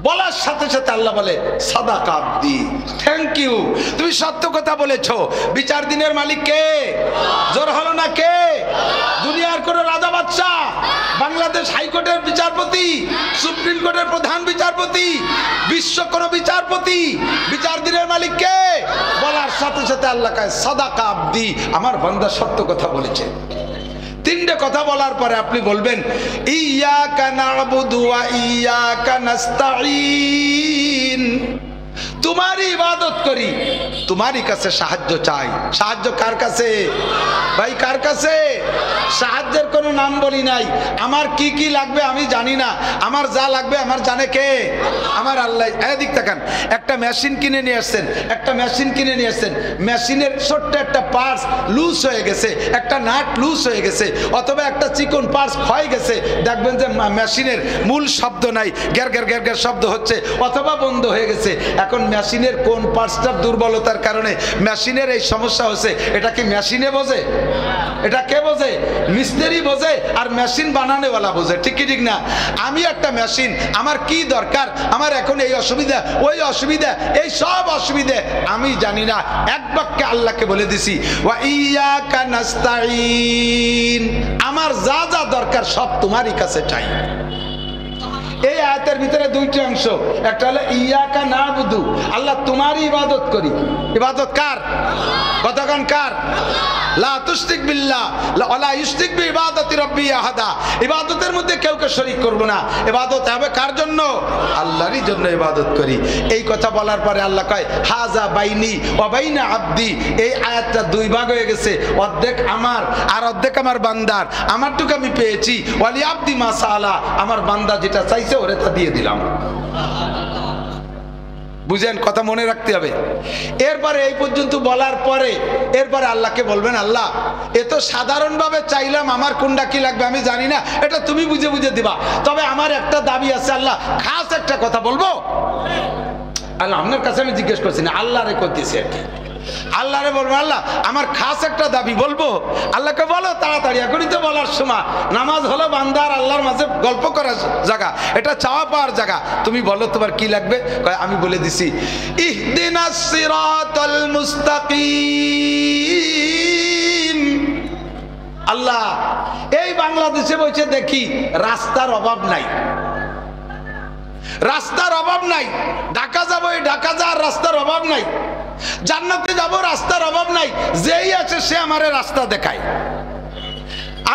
বলার সাথে সাথে আল্লাহ বলে সাদাকা আব্দি, থ্যাংক ইউ, তুমি সত্য কথা বলেছো। বিচার দিনের মালিক কে? জোর হলো না কে? দুনিয়ার কোন রাজা বাদশা, বাংলাদেশ হাইকোর্টের বিচারপতি, সুপ্রিম কোর্টের প্রধান বিচারপতি, বিশ্ব কোন বিচারপতি, বিচার দিনের মালিক কে? বলার সাথে সাথে আল্লাহ কয় সাদাকা আব্দি, আমার বান্দা সত্য কথা বলেছে। 3টে কথা বলার পরে আপনি বলবেন ইয়াকা না'বুদু ওয়া ইয়াকা নাস্তাঈন, তোমারই ইবাদত করি, তোমারই কাছে সাহায্য চাই। সাহায্য কার কাছে ভাই? কার কাছে? সাহায্যের কোনো নাম বলি নাই। আমার কি কি লাগবে আমি জানি না, আমার যা লাগবে আমার জানে কে? আমার আল্লাহ। এদিক তাকান, একটা মেশিন কিনে নিয়ে আসছেন, মেশিনের ছোট্ট একটা পার্টস লুজ হয়ে গেছে, একটা নাট লুজ হয়ে গেছে, অথবা একটা চিকন পার্টস ক্ষয় গেছে, দেখবেন যে মেশিনের মূল শব্দ নাই, গ্যার গ্যার গ্যার গ্যার শব্দ হচ্ছে, অথবা বন্ধ হয়ে গেছে। এখন মেশিনের কোন পার্টসটার দুর্বলতার কারণে মেশিনের এই সমস্যা হচ্ছে, এটা কি মেশিনে বোঝে? এটা কে বোঝে? মিস্ত্রি বোঝে, আর মেশিন বানানোওয়ালা বোঝে। ঠিক কি ঠিক না? আমি একটা মেশিন, আমার কি দরকার, আমার এখন এই অসুবিধা, ওই অসুবিধা, এই সব অসুবিধা আমি জানি না। এক বাক্যে আল্লাহকে বলে দিছি ওয়া ইয়াকা নাস্তাঈন, আমার যা যা দরকার সব তোমারই কাছে চাই। এই আয়াতের ভিতরে 2টি অংশ, একটা হলো ইয়াকা না'বুদু, আল্লাহ তোমারই ইবাদত করি। ইবাদত কার? কতক্ষণ কার? লা তুশরিক বিল্লাহ ওয়ালা ইউশরিক বিইবাদাতি রাব্বি আহাদা, ইবাদতের মধ্যে কাউকে শরীক করব না। ইবাদত হবে কার জন্য? আল্লাহরই জন্য ইবাদত করি। এই কথা বলার পরে আল্লাহ কয় হাযা বাইনি ওয়া বাইনা আব্দি, এই আয়াতটা 2 ভাগ হয়ে গেছে, অর্ধেক আমার আর অর্ধেক আমার বান্দার। আমারটুকু আমি পেয়েছি, ওয়ালি আব্দি মা সাআলা, আমার বান্দা যেটা চাইছে ওরে তা দিয়ে দিলাম। বুঝেন? কথা মনে রাখতে হবে। এরপরে এই পর্যন্ত বলার পরে এরপরে আল্লাহকে বলবেন আল্লাহ এ তো সাধারণভাবে চাইলাম, আমার কোনটা কি লাগবে আমি জানি না, এটা তুমি বুঝে বুঝে দিবা। তবে আমার একটা দাবি আছে আল্লাহ, খাস একটা কথা বলবো। আল্লাহ আপনার কাছে আমি জিজ্ঞেস করছি না, আল্লাহরে করতেছি আর কি। আল্লাহরে বলবো আল্লাহ আমার খাস একটা দাবি বলবো। আল্লাহকে বলো তাড়াতাড়ি, এখনই তো বলার সময়। নামাজ হলো বান্দার আল্লাহর মাঝে গল্প করার জায়গা, এটা চাওয়া পাওয়ার জায়গা। তুমি বলো তোমার কি লাগবে। আমি বলে দিছি ইহদিনাস সিরাতাল মুস্তাকিম। আল্লাহ এই বাংলাদেশে বসে দেখি রাস্তার অভাব নাই, রাস্তার অভাব নাই। ঢাকা যাবো, ঢাকা যাওয়ার রাস্তার অভাব নাই। জান্নাতে যাব, রাস্তার অভাব নাই। যেই আছে সে আমারে রাস্তা দেখায়।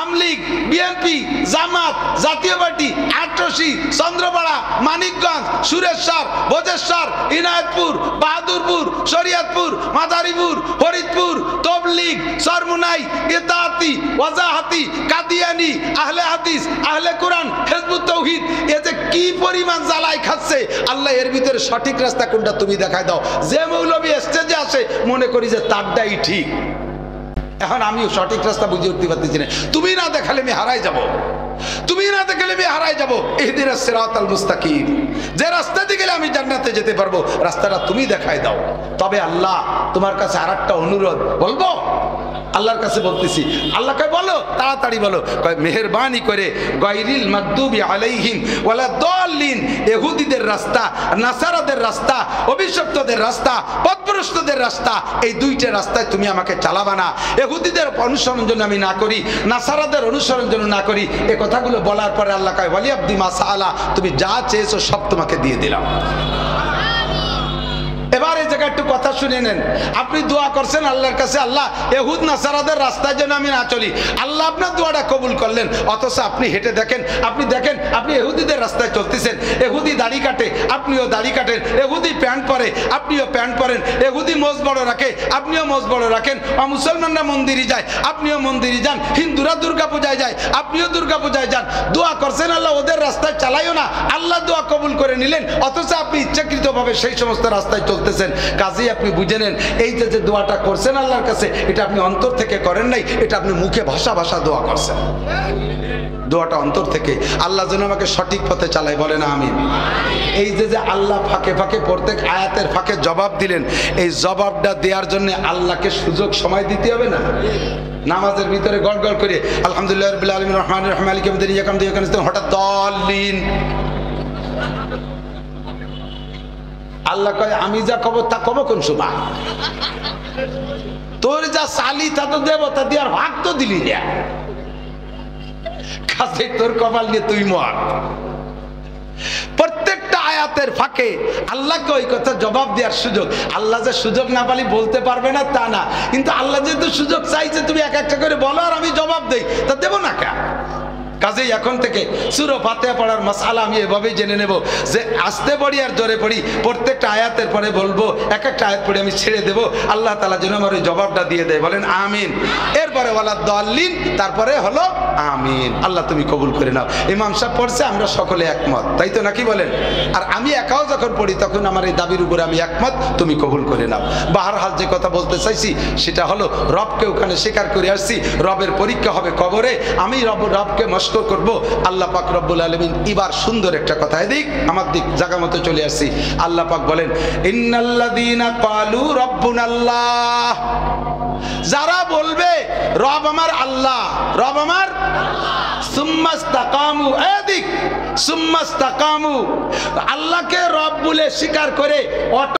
আমলিগ, বিএনপি, জামাত, জাতীয় পার্টি, আটরশি, চন্দ্রপাড়া, মানিকগঞ্জ, সুরেশ্বর, ভোজেশ্বর, ইনায়তপুর, বাহাদুরপুর, শরিয়তপুর, মাদারীপুর, ফরিদপুর, তবলিগ, সরমুনাই, ইতাআতি, ওয়াজাহাতি, কাদিয়ানি, আহলে হাদিস, আহলে কোরআন, হিজবুত তাওহীদ, এ যে কি পরিমাণ জ্বালাই খাচ্ছে, আল্লাহ এর ভিতরে সঠিক রাস্তা কোনটা তুমি দেখায় দাও। যে মৌলবী স্টেজে আসে মনে করি যে তারটাই ঠিক। এখন আমিও সঠিক রাস্তা বুঝে উঠতে পারতেছি না, তুমি না দেখালে আমি হারাই যাব, তুমি না দেখালে আমি হারাই যাব। ইহদিনাস সিরাতাল মুস্তাকিম, যে রাস্তা দিয়ে গেলে আমি জান্নাতে যেতে পারবো, রাস্তাটা তুমি দেখায় দাও। তবে আল্লাহ তোমার কাছে আরেকটা অনুরোধ বলবো, আল্লাহর কাছে বলতেছি, আল্লাহকে বলো, তাড়াতাড়ি বলো, মেহেরবানি করে গায়রিল মাগদুবি আলাইহিম ওয়ালা দাল্লিন, ইহুদিদের রাস্তা, নাসারাদের রাস্তা, অভিশপ্তদের রাস্তা, পথভ্রষ্টদের রাস্তা, এই দুইটা রাস্তায় তুমি আমাকে চালাবা না। ইহুদিদের অনুসরণ জন্য আমি না করি, নাসারাদের অনুসরণ জন্য না করি। এই কথাগুলো বলার পরে আল্লাহ কয় ওয়ালি আব্দি মা সাআলা, তুমি যা চেয়েছো সব তোমাকে দিয়ে দিলাম। এবার এই জায়গায় একটু কথা শুনে নেন। আপনি দোয়া করছেন আল্লাহর কাছে, আল্লাহ ইহুদ নাসারাদের রাস্তায় যেন আমি না চলি, আল্লাহ আপনার দোয়াটা কবুল করলেন। অথচ আপনি হেঁটে দেখেন, আপনি দেখেন আপনি ইহুদিদের রাস্তায় চলতেছেন। ইহুদি দাড়ি কাটে, আপনিও দাড়ি কাটেন। ইহুদি প্যান্ট পরে, আপনিও প্যান্ট পরেন। ইহুদি মোজ বড় রাখে, আপনিও মোজ বড় রাখেন। মুসলমানরা মন্দিরে যায়, আপনিও মন্দিরে যান। হিন্দুরা দুর্গা পূজায় যায়, আপনিও দুর্গা পূজায় যান। দোয়া করছেন আল্লাহ ওদের রাস্তায় চালাইও না, আল্লাহ দোয়া কবুল করে নিলেন। অথচ আপনি ইচ্ছাকৃতভাবে সেই সমস্ত রাস্তায় চলতেছেন। কাজেই আপনি বুঝে নেন, এই যে দোয়াটা করছেন আল্লাহর কাছে, এটা আপনি অন্তর থেকে করেন নাই, এটা আপনি মুখে ভাষা ভাষা দোয়া করছেন। দোয়াটা অন্তর থেকে, আল্লাহ যেন আমাকে সঠিক পথে চালায়, বলে না আমিন। এই যে আল্লাহ ফাঁকে ফাঁকে প্রত্যেক আয়াতের ফাঁকে জবাব দিলেন, এই জবাবটা দেওয়ার জন্য আল্লাহকে সুযোগ সময় দিতে হবে না? নামাজের ভিতরে গড় গড় করে আলহামদুলিল্লাহ রাব্বিল আলামিন রহমানির রহিম মালিকি ইয়াউমিদ্দিন ইয়াকা না'বুদু ওয়া ইয়াকা নাস্তাঈন, হঠাৎ দাল্লিন, আল্লাহ কয় আমি যা কব তা কব কোন সময়? তোর যা চালি তা তো দেব, তা দেওয়ার ভাগ তো দিলি না। কাজে তোর কপাল নিয়ে তুই মর। প্রত্যেকটা আয়াতের ফাঁকে আল্লাহকে ওই কথা জবাব দেওয়ার সুযোগ। আল্লাহ যে সুযোগ না পালি বলতে পারবে না তা না, কিন্তু আল্লাহ যেহেতু সুযোগ চাইছে তুমি এক একটা করে বলো আর আমি জবাব দেই, তা দেবো না কেন? কাজেই এখন থেকে সূরা ফাতিহা পড়ার মাসআলা আমি এভাবেই জেনে নেব যে আস্তে পড়ি আর জোরে পড়ি, প্রত্যেকটা আয়াতের পরে বলবো, এক একটা আয়াত পড়ে আমি ছেড়ে দেব, আল্লাহ তাআলা যেন আমার ওই জবাবটা দিয়ে দেয়। বলেন আমিন। এরপরে ওয়ালা দাল্লিন, তারপরে হলো আমিন। আল্লাহ তুমি কবুল করে নাও। ইমাম সাহেব পড়ছে, আমরা সকলে একমত, তাই তো নাকি বলেন? আর আমি একাও যখন পড়ি তখন আমার এই দাবির উপরে আমি একমত, তুমি কবুল করে নাও। বাহরহাল যে কথা বলতে চাইছি সেটা হলো, রবকে ওখানে স্বীকার করে আসছি, রবের পরীক্ষা হবে কবরে, আমি রবকে করব। আল্লাহ পাক রব্বুল আলামিন এবার সুন্দর একটা কথা, এদিক আমার দিক জায়গা মতো চলে আসছি। আল্লাহ পাক বলেন ইন্নাল্লাযীনা ক্বালু রাব্বুনাল্লাহ, যারা বলবে রব আমার আল্লাহ, রব আমার সুম্মাস্তাকামু, এদিক সুম্মাস্তাকামু, আল্লাহকে রব বলে স্বীকার করে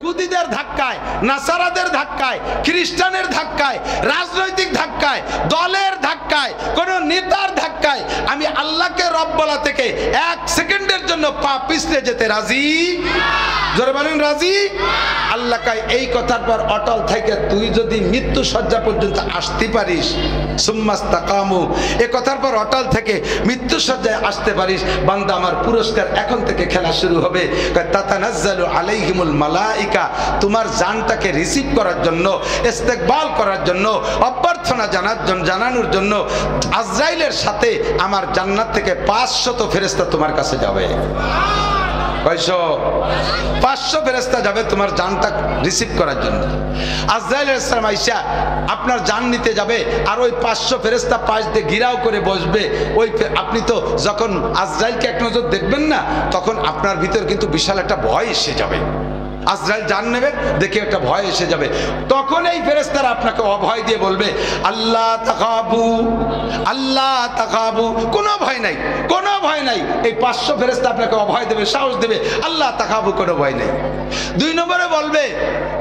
ইহুদিদের ধাক্কায়, নাসারাদের ধাক্কায়, খ্রিস্টানের ধাক্কায়, রাজনৈতিক ধাক্কায়, দলের ধাক্কায়, কোন নেতার ধাক্কায় আমি আল্লাহকে রব বলা থেকে এক সেকেন্ডের জন্য পা পিছলে যেতে রাজি। জোরে বলেন রাজি। আল্লাহ কয় এই কথার পর অটল থেকে তুই যদি মৃত্যু শয্যা পর্যন্ত আসতে পারিস, সুম্মাস্তাকামু, এই কথার পর অটল থেকে মৃত্যু শয্যায় আসতে পারিস, বান্দা আমার পুরস্কার এখন থেকে খেলা শুরু হবে। তাতানাজ্জালু আলাইহিমুল মালাইকা, তোমার জানটাকে রিসিভ করার জন্য, ইস্তেকবাল করার জন্য, অভ্যর্থনা জানানোর জন্য আজরাইলের সাথে আমার জান্নাত থেকে 500 ফেরেশতা তোমার কাছে যাবে। কয়শো? 500 ফেরেশতা যাবে তোমার জানটা রিসিভ করার জন্য। আজরাইল আলাইহিস সালাম আইসা আপনার জান নিতে যাবে, আর ওই 500 ফেরেশতা পাশ দিয়ে ঘিরাও করে বসবে। ওই আপনি তো যখন আজরাইলকে এক নজর দেখবেন না, তখন আপনার ভিতর কিন্তু বিশাল একটা ভয় এসে যাবে। আজরাইল জান নেবে দেখে একটা ভয় এসে যাবে, তখন এই ফেরেশতারা আপনাকে অভয় দিয়ে বলবে আল্লাহ তাখাবু, আল্লাহ তাখাবু, কোনো ভয় নাই, কোনো ভয় নাই। এই 500 ফেরেশতা আপনাকে অভয় দেবে, সাহস দেবে, আল্লাহ তাখাবু, কোনো ভয় নেই। 2 নম্বরে বলবে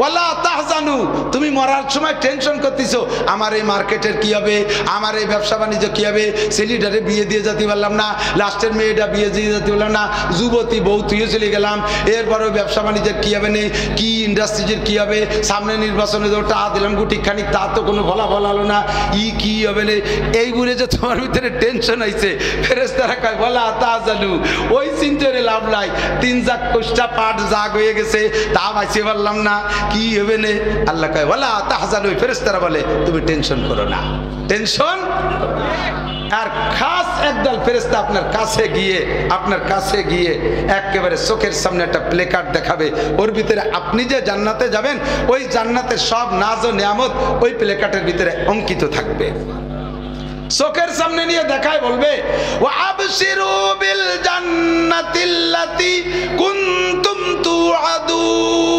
ওয়ালা তাহজানু, তুমি মরার সময় টেনশন করতেছো, আমার এই মার্কেটের কি হবে, আমার এই ব্যবসা বাণিজ্য কি হবে, ছেলেটারে বিয়ে দিয়ে যেতে পারলাম না, লাস্টের মেয়েটা বিয়ে দিয়ে যেতে পারলাম না, যুবতী বউ তুইও চলে গেলাম, এরপরে ব্যবসা বাণিজ্যের কি হবে, নেই, কি ইন্ডাস্ট্রিজের কি হবে, সামনে নির্বাচনে তো টা দিলাম গুটিখানিক, তা তো কোনো ফলাফল হলো না, কি হবে না, এই বলে যে তোমার ভিতরে টেনশন হয়েছে, ফেরেশতারা কয় বলা তাজালু, ওই চিন্তারে লাভ নাই, 3 জাগ কোষ্টা পাট জাগ হয়ে গেছে, তা বাঁচিয়ে পারলাম না, কি হবে না। আল্লাহ কয় বলা তাজালু, ফেরেশতারা বলে তুমি টেনশন করো না, টেনশন। আর খাস একদল ফেরেশতা আপনার কাছে গিয়ে একেবারে চোখের সামনে একটা প্লেকার্ড দেখাবে, ওর ভিতরে আপনি যে জান্নাতে যাবেন ওই জান্নাতের সব নাজ ও নিয়ামত ওই প্লেকার্ডের ভিতরে অঙ্কিত থাকবে। চোখের সামনে নিয়ে দেখায়, বলবে ওয়া আবশিরু বিল জান্নাতিল্লাতি কুনতুম তুআদুন।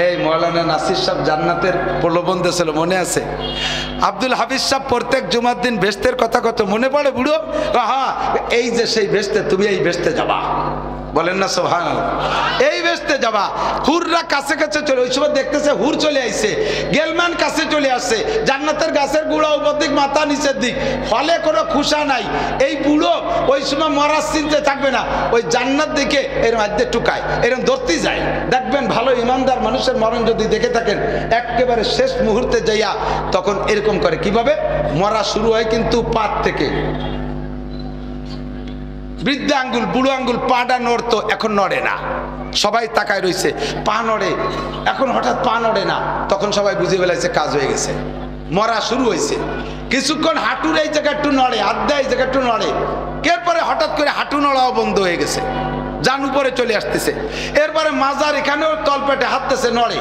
এই মৌলানা নাসির সাহেব জান্নাতের প্রলোভন দিয়েছিল, মনে আছে? আব্দুল হাফিজ সাহেব প্রত্যেক জুমার দিন বেহেশতের কথা কত মনে পড়ে বুড়ো? হ্যাঁ, এই যে সেই বেহেশতে, তুমি এই বেহেশতে যাবা, বলেন না সুবহানাল্লাহ, এই বেহেশতে যাবা। হুররা কাছে কাছে চলে, ওই সময় দেখতেছে হুর চলে আইছে, গেলমান কাছে চলে আসছে, জান্নাতের গাছের গুড়া উপর দিক, মাথা নিচের দিক, ফলে কোনো খুশা নাই। এই বুড়ো ওই সময় মরার চিনতে থাকবে না, ওই জান্নাত দেখে এর মধ্যে টুকায়, এরকম ধরতে যায়। দেখবেন ভালো ইমানদার মানুষের মরণ যদি দেখে থাকেন, একেবারে শেষ মুহূর্তে যাইয়া তখন এরকম করে। কিভাবে মরা শুরু হয়? কিন্তু পাত থেকে বৃদ্ধা আঙ্গুল, বুড়ো আঙ্গুল, পাটা নড়তো, এখন নড়ে না, সবাই তাকায় রয়েছে, পা নড়ে, এখন হঠাৎ পা নড়ে না, তখন সবাই বুঝে ফেলাইছে কাজ হয়ে গেছে, মরা শুরু হয়েছে। কিছুক্ষণ হাঁটুর এই জায়গা একটু নড়ে, আড্ডা এই জায়গা একটু নড়ে, এরপরে হঠাৎ করে হাঁটু নড়াও বন্ধ হয়ে গেছে, জান উপরে চলে আসতেছে। এরপরে মাজার এখানেও তলপেটে হাঁটতেছে, নড়ে।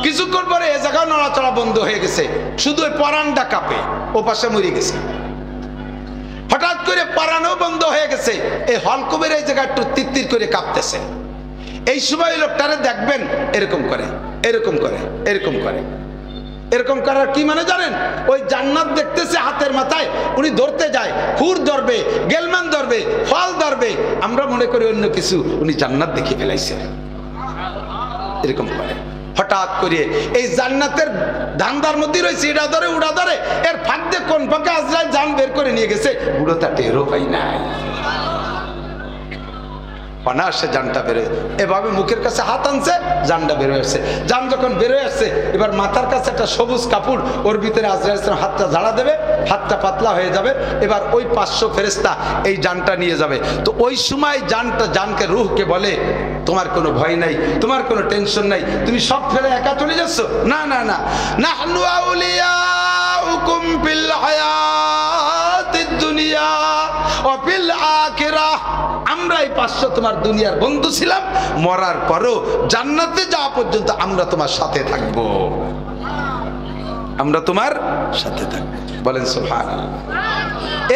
কিছুক্ষণ পরে এ জায়গাও নড়াচড়া বন্ধ হয়ে গেছে, শুধু ওই পরানটা কাঁপে, ও পাশে মরে গেছে। হঠাৎ করে পরানো বন্ধ হয়ে গেছে, এই হলকুমের এই জায়গা একটু তিত্তির করে কাঁপতেছে। এই সময় লোকটারে দেখবেন এরকম করে, এরকম করে, এরকম করে। এরকম করার কি মানে জানেন? ওই জান্নাত দেখতেছে হাতের মাথায়, উনি ধরতে যায়, হুর ধরবে, গেলমান ধরবে, ফল ধরবে, আমরা মনে করি অন্য কিছু, উনি জান্নাত দেখে ফেলাইছে, এরকম করে। হঠাৎ করে এই জান্নাতের ধান্দার মধ্যে রয়েছে, এটা ধরে উড়া ধরে, এর ফাঁক দিয়ে কোন ফাঁকে আজরাইল জান বের করে নিয়ে গেছে, বুড়ো তা টেরও পাই নাই, অনায়াসে জানটা বেরোয়। এভাবে মুখের কাছে হাত আনছে, জানটা বেরোয় আসছে। জান যখন বেরোয় আসছে, এবার মাথার কাছে একটা সবুজ কাপড়, ওর ভিতরে আজরাইল ইসলাম হাতটা ঝাড়া দেবে, হাতটা পাতলা হয়ে যাবে। এবার ওই 500 ফেরেশতা এই জানটা নিয়ে যাবে। তো ওই সময় জানকে, রুহকে বলে তোমার কোনো ভয় নাই, তোমার কোনো টেনশন নাই, তুমি সব ফেলে একা চলে যাচ্ছ? না না না, নাহনু আউলিয়াউকুম ফিল হায়াতিদ দুনিয়া ওয়া ফিল আখিরাহ। আমরা এই 500 তোমার দুনিয়ার বন্ধু ছিলাম, মরার পরও জান্নাতে যাওয়া পর্যন্ত আমরা তোমার সাথে থাকবো, আমরা তোমার সাথে থাকবো, বলেন সুবহানাল্লাহ।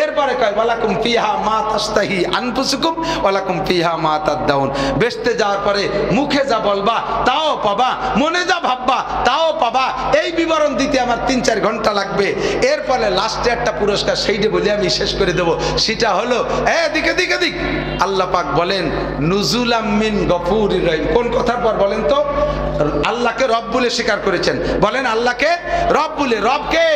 এরপরে কয় ওয়ালাকুম ফিহা মা তাশতাহি আনফুসুকুম ওয়ালাকুম ফিহা মা তাদউন। বেহেশতে যাওয়ার পরে মুখে যা বলবা তাও পাবা, মনে যা ভাববা তাও পাবা। এই বিবরণ দিতে আমার 3-4 ঘন্টা লাগবে। এরপরে লাস্টে একটা পুরস্কার, সেইটা বলে আমি শেষ করে দেব। সেটা হলো এদিকে দিকে দিক, আল্লাহ পাক বলেন নুজুলাম মিন গফুরির রহিম। কোন কথার পর বলেন তো? আল্লাহকে রব বলে স্বীকার করেছেন, বলেন আল্লাহকে রব বলে। রবকে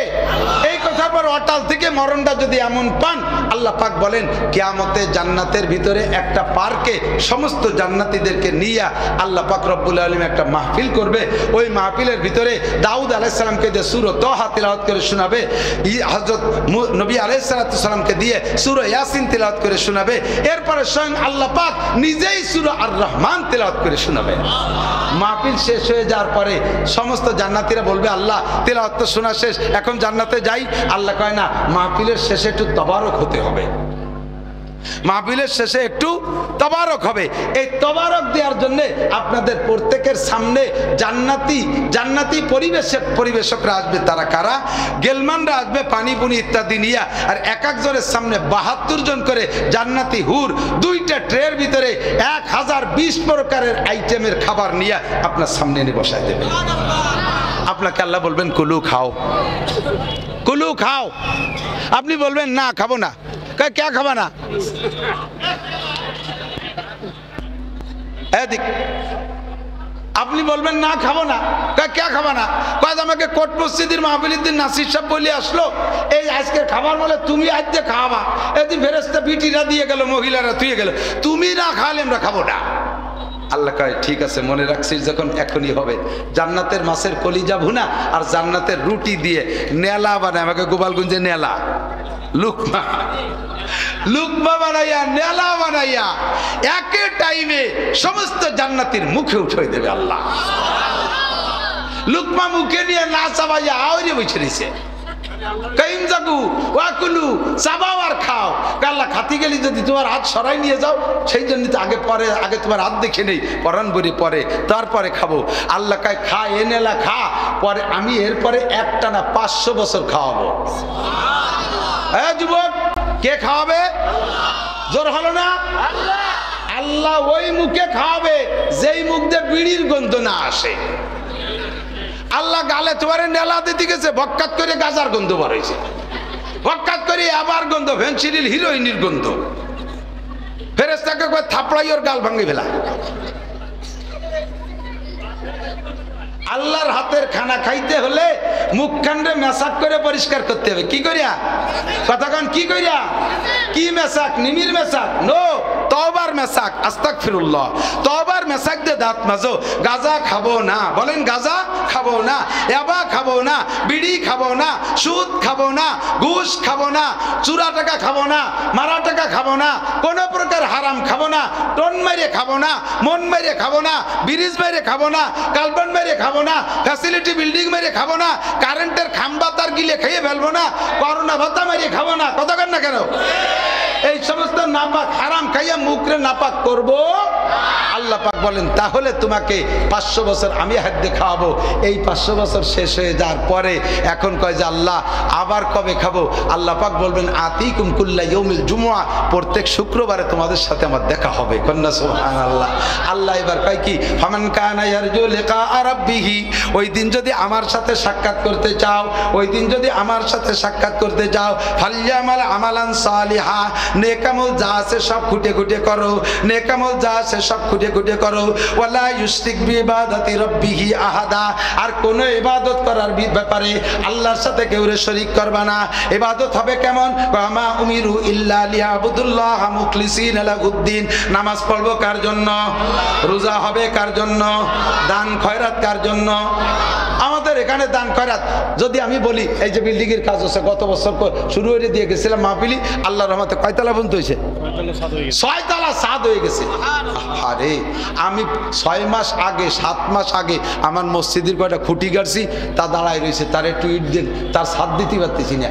এই কথার পর অটাল থেকে মরণটা যদি এমন পান, আল্লাহ পাক বলেন কিয়ামতে জান্নাতের ভিতরে একটা পার্কে সমস্ত জান্নাতীদেরকে নিয়ে আল্লাহ পাক রব্বুল আলামিন একটা মাহফিল করবে। ওই মাহফিলের ভিতরে দাউদ আলাইহিস সালামকে দিয়ে সূরা তাহা তিলাওয়াত করে শোনাবে, হযরত নবী আলাইহিস সালামকে দিয়ে সূরা ইয়াসিন তিলাওয়াত করে শোনাবে। এরপরে স্বয়ং আল্লাহ পাক নিজেই সূরা আর রহমান তিলাওয়াত করে শোনাবে। মাহফিল শেষ হয়ে যাওয়ার পরে সমস্ত জান্নাতীরা বলবে আল্লাহ তিলাওয়াত তো শোনা শেষ, এখন জান্নাতে যাই। আল্লাহ কয় না, মাহফিলের শেষে একটু তবারক হতে হবে, মাহফিলের শেষে একটু তবারক হবে। এই তবারক দেওয়ার জন্য আপনাদের প্রত্যেকের সামনে জান্নাতি পরিবেশকরা আসবে। তারা কারা? গেলমানরা আসবে পানি পুনি ইত্যাদি নিয়ে, আর এক একজনের সামনে 72 জন করে জান্নাতি হুর 2টা ট্রের ভিতরে 1020 প্রকারের আইটেমের খাবার নিয়ে আপনার সামনে এনে বসায় দেবে। আপনাকে আল্লাহ বলবেন কুলু খাও, কুলু খাও। আপনি বলবেন না খাবো না। কে খাবা না? আপনি বলবেন না খাবো না, কে খাবা না? কয় আমাকে কোট মসজিদের মাহফিলের দিন নাসির সাহেব বলে আসলো এই আজকের খাবার বলে তুমি আজ দিয়ে খাওয়াবা, এদিন ফেরেশতা বিটিরা দিয়ে গেল, মহিলারা তুই গেল, তুমি না খাওয়ালে আমরা খাবো না। আল্লাহ কয় ঠিক আছে, মনে রাখছিস যখন এখনই হবে। জান্নাতের মাছের কলিজা ভুনা আর জান্নাতের রুটি দিয়ে নেলা বানায়, আমাকে গোপালগঞ্জে নেলা লুকমা লুকমা বানাইয়া নেলা বানাইয়া একে টাইমে সমস্ত জান্নাতের মুখে উঠে দেবে আল্লাহ। লুকমা মুখে নিয়ে না চাবাইয়া আওরে বসে দিছে, কাইম জাগু ওয়াকুলু চাবাও আর খাও। আল্লাহ খাতি গেলি যদি তোমার হাত সরাই নিয়ে যাও, সেই জন্য তো আগে তোমার হাত দেখে নেই, পরান বরি পরে তারপরে খাবো। আল্লাহ কায় খা, এ নেলা খা, পরে আমি এরপরে একটানা 500 বছর খাওয়াবো। হ্যাঁ যুবক, কে খাওয়াবে? জোর হলো না? আল্লাহ ওই মুখে খাওয়াবে যেই মুখ দিয়ে বিড়ির গন্ধ না আসে। আল্লাহ গালে তোমার নেলা দিতে গেছে, ভক্কাত করে গাজার গন্ধ বার হয়েছে, ভক্কাত করে আবার গন্ধ, ভেন্সিডিল হিরোইনের গন্ধ। ফেরেশতাকে কয় থাপড়াই ওর গাল ভাঙি ফেলা। আল্লাহর হাতের খানা খাইতে হলে মুখ কান্ডে মেসাক করে পরিষ্কার করতে হবে। কি করিয়া? কথাক্ষণ কি করিয়া? কি মেসাক? নিমির মেসাক? নো, তওবার মেসাক। আস্তাগফিরুল্লাহ। তওবার মেসাক দিয়ে দাঁত মাজো। গাঁজা খাবো না, বলেন গাঁজা খাবো না, ইয়াবা খাবো না, বিড়ি খাবো না, সুদ খাবো না, ঘুষ খাবো না, চুরা টাকা খাবো না, মারা টাকা খাবো না, কোনো প্রকার হারাম খাবো না, টন মেরে খাবো না, মন মেরে খাবো না, ব্রিজ মেরে খাবো না, কালবন মেরে খাবো না, ফ্যাসিলিটি বিল্ডিং মেরে খাবো না, কারেন্টের খাম্বা তার গিলে খেয়ে ফেলবো না, করোনা ভাতা মেরে খাবো না। কথা কেন না কেন? এই সমস্ত নাপাক হারাম খাইয়া মুখরে নাপাক করবো। আল্লাহ পাক বলেন তাহলে তোমাকে 500 বছর আমি হাতে খাওয়াবো। এই 500 বছর শেষ হয়ে যাওয়ার পরে এখন কয় যে আল্লাহ আবার কবে খাবো? আল্লাহ পাক বলবেন আতিকুম কুল্লা ইয়াউমিল জুমআ, প্রত্যেক শুক্রবারে তোমাদের সাথে আমার দেখা হবে। কন্যা সুবহানাল্লাহ। আল্লাহ এবার কয় কি? ফামান কানা ইয়ারজু লিকা রাব্বিহি, ওই দিন যদি আমার সাথে সাক্ষাৎ করতে চাও, ওই দিন যদি আমার সাথে সাক্ষাৎ করতে চাও, ফালইয়ামাল আমালান সালিহা, নেক আমল যা আছে সব খুঁটে খুঁটে করো, নেক আমল যা আছে সব খুঁটে খুঁটে করো। ওয়ালা ইউশরিক বিইবাদাতি রাব্বিহি আহাদা, আর কোন ইবাদত করার ব্যাপারে আল্লাহর সাথে কেউরে শরীক করবা না। ইবাদত হবে কেমন? ওয়ামা উমিরু ইল্লা লিয়াবুদুল্লাহ মুখলিসিনা লাহুদ্দিন। নামাজ পড়বো কার জন্য? রোজা হবে কার জন্য? দান খয়রাত কার জন্য? আমাদের এখানে দান খয়রাত যদি আমি বলি, এই যে বিল্ডিং এর কাজ হচ্ছে, গত বছর শুরু হয়ে দিয়ে গেছিলাম মাহফিলি, আল্লাহর রহমতে কয়তলা পর্যন্ত হয়েছে? 6 তলা ছাদ হয়ে গেছে। আরে আমি 6 মাস আগে 7 মাস আগে আমার মসজিদের কয়টা খুঁটি গাড়ছি, তা দাঁড়ায় রয়েছে, তার একটু ইট দিয়ে তার ছাদ দিতে পারতেছি না।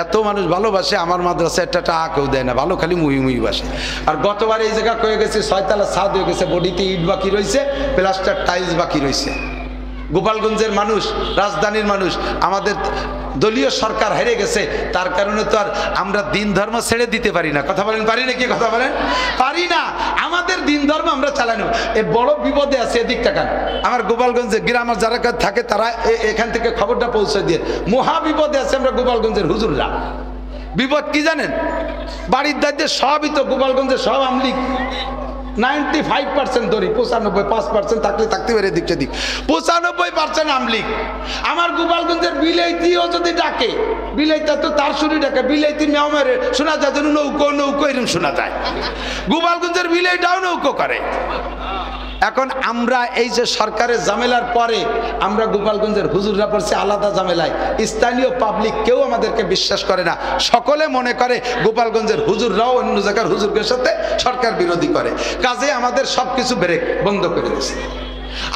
এত মানুষ ভালোবাসে আমার মাদ্রাসা, একটা টাকা কেউ দেয় না, ভালো খালি মুহি মুহি বাসে। আর গতবার এই জায়গা কয়ে গেছে 6 তলা ছাদ হয়ে গেছে, বডিতে ইট বাকি রয়েছে, প্লাস্টার টাইলস বাকি রয়েছে। গোপালগঞ্জের মানুষ, রাজধানীর মানুষ, আমাদের দলীয় সরকার হেরে গেছে, তার কারণে তো আর আমরা দিন ধর্ম ছেড়ে দিতে পারি না। কথা বলেন, পারি না? কি কথা বলেন? পারি না। আমাদের দিন ধর্ম আমরা চালানো এই বড় বিপদে আছে। এদিক তাকান, আমার গোপালগঞ্জে গ্রামের যারা থাকে তারা এখান থেকে খবরটা পৌঁছে দিয়ে, মহা বিপদে আছে আমরা গোপালগঞ্জের হুজুররা। বিপদ কি জানেন? বাড়ির দায়িত্বে সবই তো গোপালগঞ্জের সব আমলিক, 95% ধরি, 95, 5% থাকলে থাকতে পারে দিক সেদিক, 95% আমলিক। আমার গোপালগঞ্জের বিলাইতিও যদি ডাকে, বিলাইতা তো তার শুরু ডাকে, বিলাইতি মেও মেরে শোনা যায়, যেন নৌকো নৌকো এরকম শোনা যায়। গোপালগঞ্জের বিলাইটাও নৌকো করে। এখন আমরা এই যে সরকারের ঝামেলার পরে আমরা গোপালগঞ্জের হুজুররা পড়ছে আলাদা ঝামেলায়, স্থানীয় পাবলিক কেউ আমাদেরকে বিশ্বাস করে না। সকলে মনে করে গোপালগঞ্জের হুজুররাও অন্য জায়গার হুজুরদের সাথে সরকার বিরোধী করে, কাজে আমাদের সবকিছু ব্রেক বন্ধ করে দিয়েছে।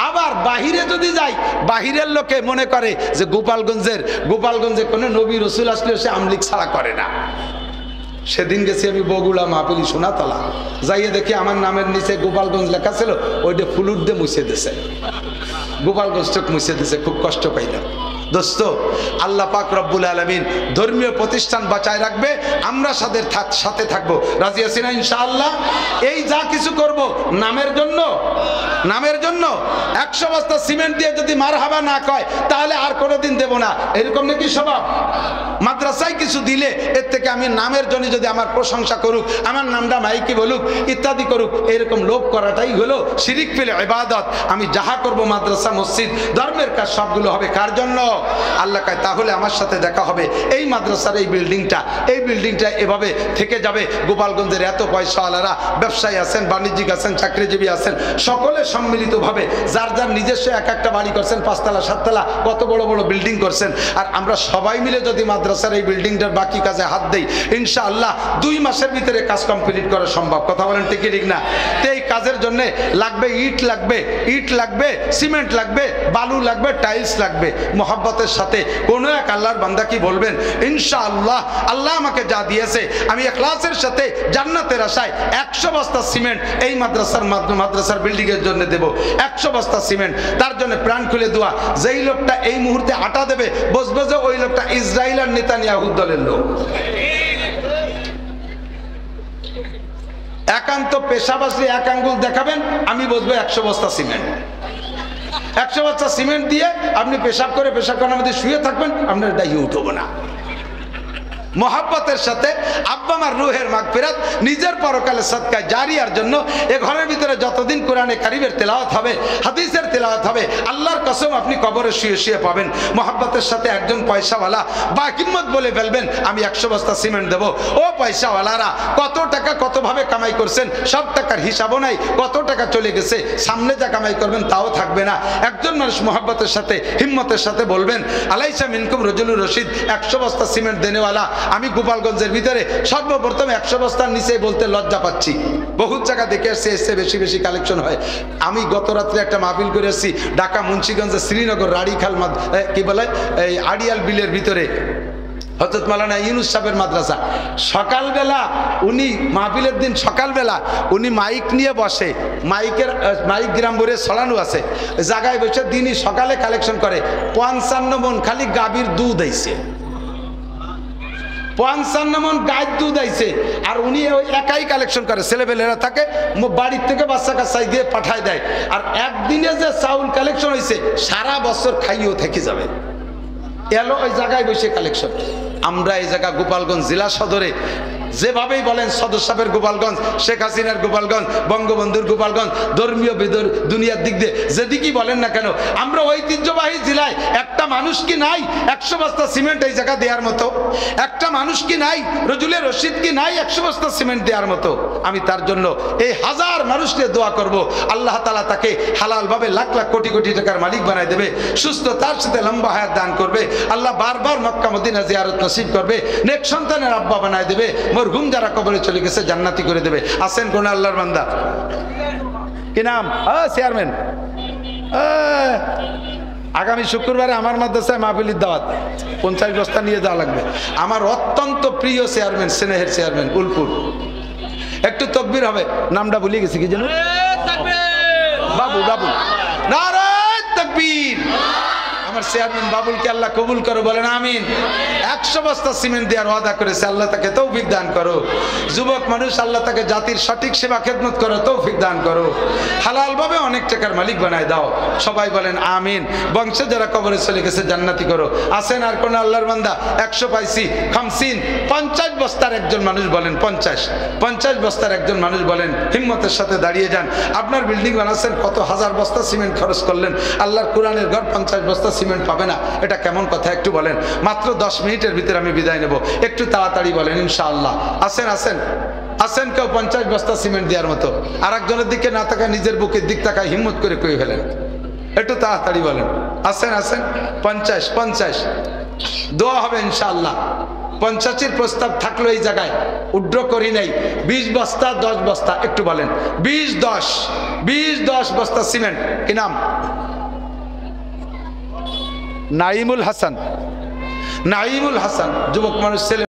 আবার বাহিরে যদি যাই, বাহিরের লোকে মনে করে যে গোপালগঞ্জে কোনো নবী রসুল আসলে সে আমলিক ছাড়া করে না। সেদিন গেছি আমি বগুড়া মাহফিলি সোনাতলা, যাইয়ে দেখি আমার নামের নিচে গোপালগঞ্জ লেখা ছিল, ওইটা ফুলুর দিয়ে মুছে দিছে, গোপালগঞ্জ মুছে দিছে, খুব কষ্ট পাইলাম। দোস্ত, আল্লাহ পাক রব্বুল আলামিন ধর্মীয় প্রতিষ্ঠান বাঁচায় রাখবে, আমরা সাথে থাকবো। রাজি আছি না ইনশাআল্লাহ? এই যা কিছু করব নামের জন্য 100 বস্তা সিমেন্ট দিয়ে যদি মারহাবা না কয় তাহলে আর কোনোদিন দেব না, এরকম নাকি স্বভাব? মাদ্রাসায় কিছু দিলে এর থেকে আমি নামের জন্য যদি আমার প্রশংসা করুক, আমার নামটা মাইকি বলুক, ইত্যাদি করুক, এরকম লোভ করাটাই হলো শিরিক ফিল ইবাদত। আমি যাহা করব মাদ্রাসা মসজিদ ধর্মের কাজ সবগুলো হবে কার জন্য? আল্লাহ কয় তাহলে আমার সাথে দেখা হবে। এই মাদ্রাসার এই বিল্ডিংটা এভাবে থেকে যাবে। গোপালগঞ্জের এত পয়সাওয়ালারা, ব্যবসায়ী আছেন, বাণিজ্যিক আছেন, চাকরিজীবী আছেন, সকলে সম্মিলিতভাবে যার যার নিজস্ব একটা বাড়ি করছেন, 5 তলা 7 তলা, কত বড় বড় বিল্ডিং করছেন। আর আমরা সবাই মিলে যদি মাদ্রাসার এই বিল্ডিংটার বাকি কাজে হাত দেই, ইনশাআল্লাহ 2 মাসের ভিতরে কাজ কমপ্লিট করা সম্ভব। কথা বলেন ঠিক ঠিক না? তো এই কাজের জন্য লাগবে ইট লাগবে, সিমেন্ট লাগবে, বালু লাগবে, টাইলস লাগবে। মোহাব্বতের সাথে কোনো এক আল্লাহর বান্দা কি বলবেন, ইনশাআল্লাহ আল্লাহ আমাকে যা দিয়েছে আমি ইখলাসের সাথে জান্নাতের আশায় 100 বস্তা সিমেন্ট এই মাদ্রাসার বিল্ডিং এর জন্য দেব। 100 বস্তা সিমেন্ট, তার জন্য প্রাণ খুলে দোয়া। যেই লোকটা এই মুহূর্তে আটা দেবে, বুঝবে যে ওই লোকটা ইসরাইল আর নেতানিয়াহুর দলের লোক। একান্ত পেশাবাসী এক আঙ্গুল দেখাবেন, আমি বসবো 100 বস্তা সিমেন্ট। 100 বস্তা সিমেন্ট দিয়ে আপনি পেশাব করার মধ্যে শুয়ে থাকবেন, আপনার ডাইয়ে উঠবো না। মোহাব্বতের সাথে আব্বা আমার রুহের মাগফিরাত, নিজের পরকালের সদকায় জারিয়ার জন্য এ ঘরের ভিতরে যতদিন কোরআনে কারিমের তেলাওয়াত হবে, হাদিসের তেলাওয়াত হবে, আল্লাহর কসম আপনি কবরে শুয়ে পাবেন। মোহাব্বতের সাথে একজন পয়সাওয়ালা বা হিম্মত বলে ফেলবেন, আমি 100 বস্তা সিমেন্ট দেবো। ও পয়সাওয়ালারা কত টাকা কতভাবে কামাই করছেন, সব টাকার হিসাবও নাই, কত টাকা চলে গেছে, সামনে যা কামাই করবেন তাও থাকবে না। একজন মানুষ মোহাব্বতের সাথে হিম্মতের সাথে বলবেন, আলাইসা মিনকুম রজুলুর রশিদ, 100 বস্তা সিমেন্ট দেনেওয়ালা। আমি গোপালগঞ্জের ভিতরে সর্বপ্রথম 100 বস্তার নিচে বলতে লজ্জা পাচ্ছি। বহুত জায়গা দেখে আসছে, এসে বেশি কালেকশন হয়। আমি গত রাত্রে একটা মাহফিল করে এসেছি ঢাকা মুন্সিগঞ্জের শ্রীনগর রাড়িখাল কি বলে এই আড়িয়াল বিলের ভিতরে, হযরত মাওলানা ইউনুস সাহেবের মাদ্রাসা। সকালবেলা উনি মাহফিলের দিন সকালবেলা উনি মাইক নিয়ে বসে, মাইক গ্রাম ভরে ছড়ানো আছে, জায়গায় বসে দিনই সকালে কালেকশন করে। 55 মন খালি গাভীর দুধ আইছে, 55 মন গায়ের দুধ আইছে। আর উনি ওই একাই কালেকশন করে, ছেলেপেলেরা থাকে বাড়ির থেকে বাচ্চা কাচ্চাই দিয়ে পাঠায় দেয়। আর একদিনে যে চাউল কালেকশন হয়েছে সারা বছর খাইয়েও থেকে যাবে, এলো ওই জায়গায় বসে কালেকশন। আমরা এই জায়গা গোপালগঞ্জ জেলা সদরে যেভাবেই বলেন, সদর সাহেবের গোপালগঞ্জ, শেখ হাসিনার গোপালগঞ্জ, বঙ্গবন্ধুর গোপালগঞ্জ, ধর্মীয় দুনিয়ার দিক দিয়ে যেদিকেই বলেন না কেন, আমরা ঐতিহ্যবাহী জেলায় একটা মানুষ কি নাই 100 বস্তা সিমেন্ট এই জায়গা দেওয়ার মতো? একটা মানুষ কি নাই, রজুলের রশিদ কি নাই 100 বস্তা সিমেন্ট দেওয়ার মতো? আমি তার জন্য এই হাজার মানুষকে দোয়া করব, আল্লাহ তাআলা তাকে হালালভাবে লাখ লাখ কোটি কোটি টাকার মালিক বানায় দেবে, সুস্থ তার সাথে লম্বা হায়াত দান করবে, আল্লাহ বারবার মক্কা মদিনা জিয়ারত নসিব করবে, নেক সন্তানের আব্বা বানায় দেবে, মরহুম যারা কবরে চলে গেছে জান্নাতি করে দেবে। আছেন কোন আল্লাহর বান্দা? কি নাম? চেয়ারম্যান। আগামী শুক্রবারে আমার মাদ্রাসায় মাহফিলের দাওয়াত, 50 বস্তা নিয়ে যাওয়া লাগবে। আমার অত্যন্ত প্রিয় চেয়ারম্যান, স্নেহের চেয়ারম্যান উলপুর। একটু তকবীর হবে, নামটা ভুলে গেছি কি যেন, বাবু নারায়ে তাকবীর। আমার চেয়ারম্যান বাবুলকে আল্লাহ কবুল করো, বলেন আমিন। 100 বস্তা সিমেন্ট দেওয়ার ওয়াদা করেছে, আল্লাহ তাকে তৌফিক দান করো। যুবক মানুষ, আল্লাহ তাকে জাতির সঠিক সেবা খেদমত করো, তৌফিক দান করো, হালালভাবে অনেক টাকার মালিক বানায় দাও। সবাই বলেন আমিন। বংশে যারা কবরে চলে গেছে জান্নাতি করো। আছেন আর কোন আল্লাহর বান্দা? 100 পাইছি, 50 বস্তার একজন মানুষ বলেন, 50 বস্তার একজন মানুষ বলেন, হিম্মতের সাথে দাঁড়িয়ে যান। আপনার বিল্ডিং বানাচ্ছেন, কত হাজার বস্তা সিমেন্ট খরচ করলেন, আল্লাহর কোরআনের ঘর 50 বস্তা সিমেন্ট পাবে না, এটা কেমন কথা? একটু বলেন। মাত্র 10 মিনিটের ভিতরে আমি বিদায় নেব, একটু তাড়াতাড়ি বলেন ইনশাআল্লাহ। আছেন কেউ 50 বস্তা সিমেন্ট দেওয়ার মতো? আর একজনের দিকে না তাকায়, নিজের বুকের দিক তাকায়, হিম্মত করে কয়ে ফেলেন, একটু তাড়াতাড়ি বলেন। আছেন 50 দোয়া হবে ইনশাআল্লাহ। 50-এর প্রস্তাব থাকলো এই জায়গায়, উড্র করি নাই। 20 বস্তা 10 বস্তা, একটু বলেন 20-10 বস্তা সিমেন্ট। কি নাম? নাইমুল হাসান। যুবক মানুষ, ছেলে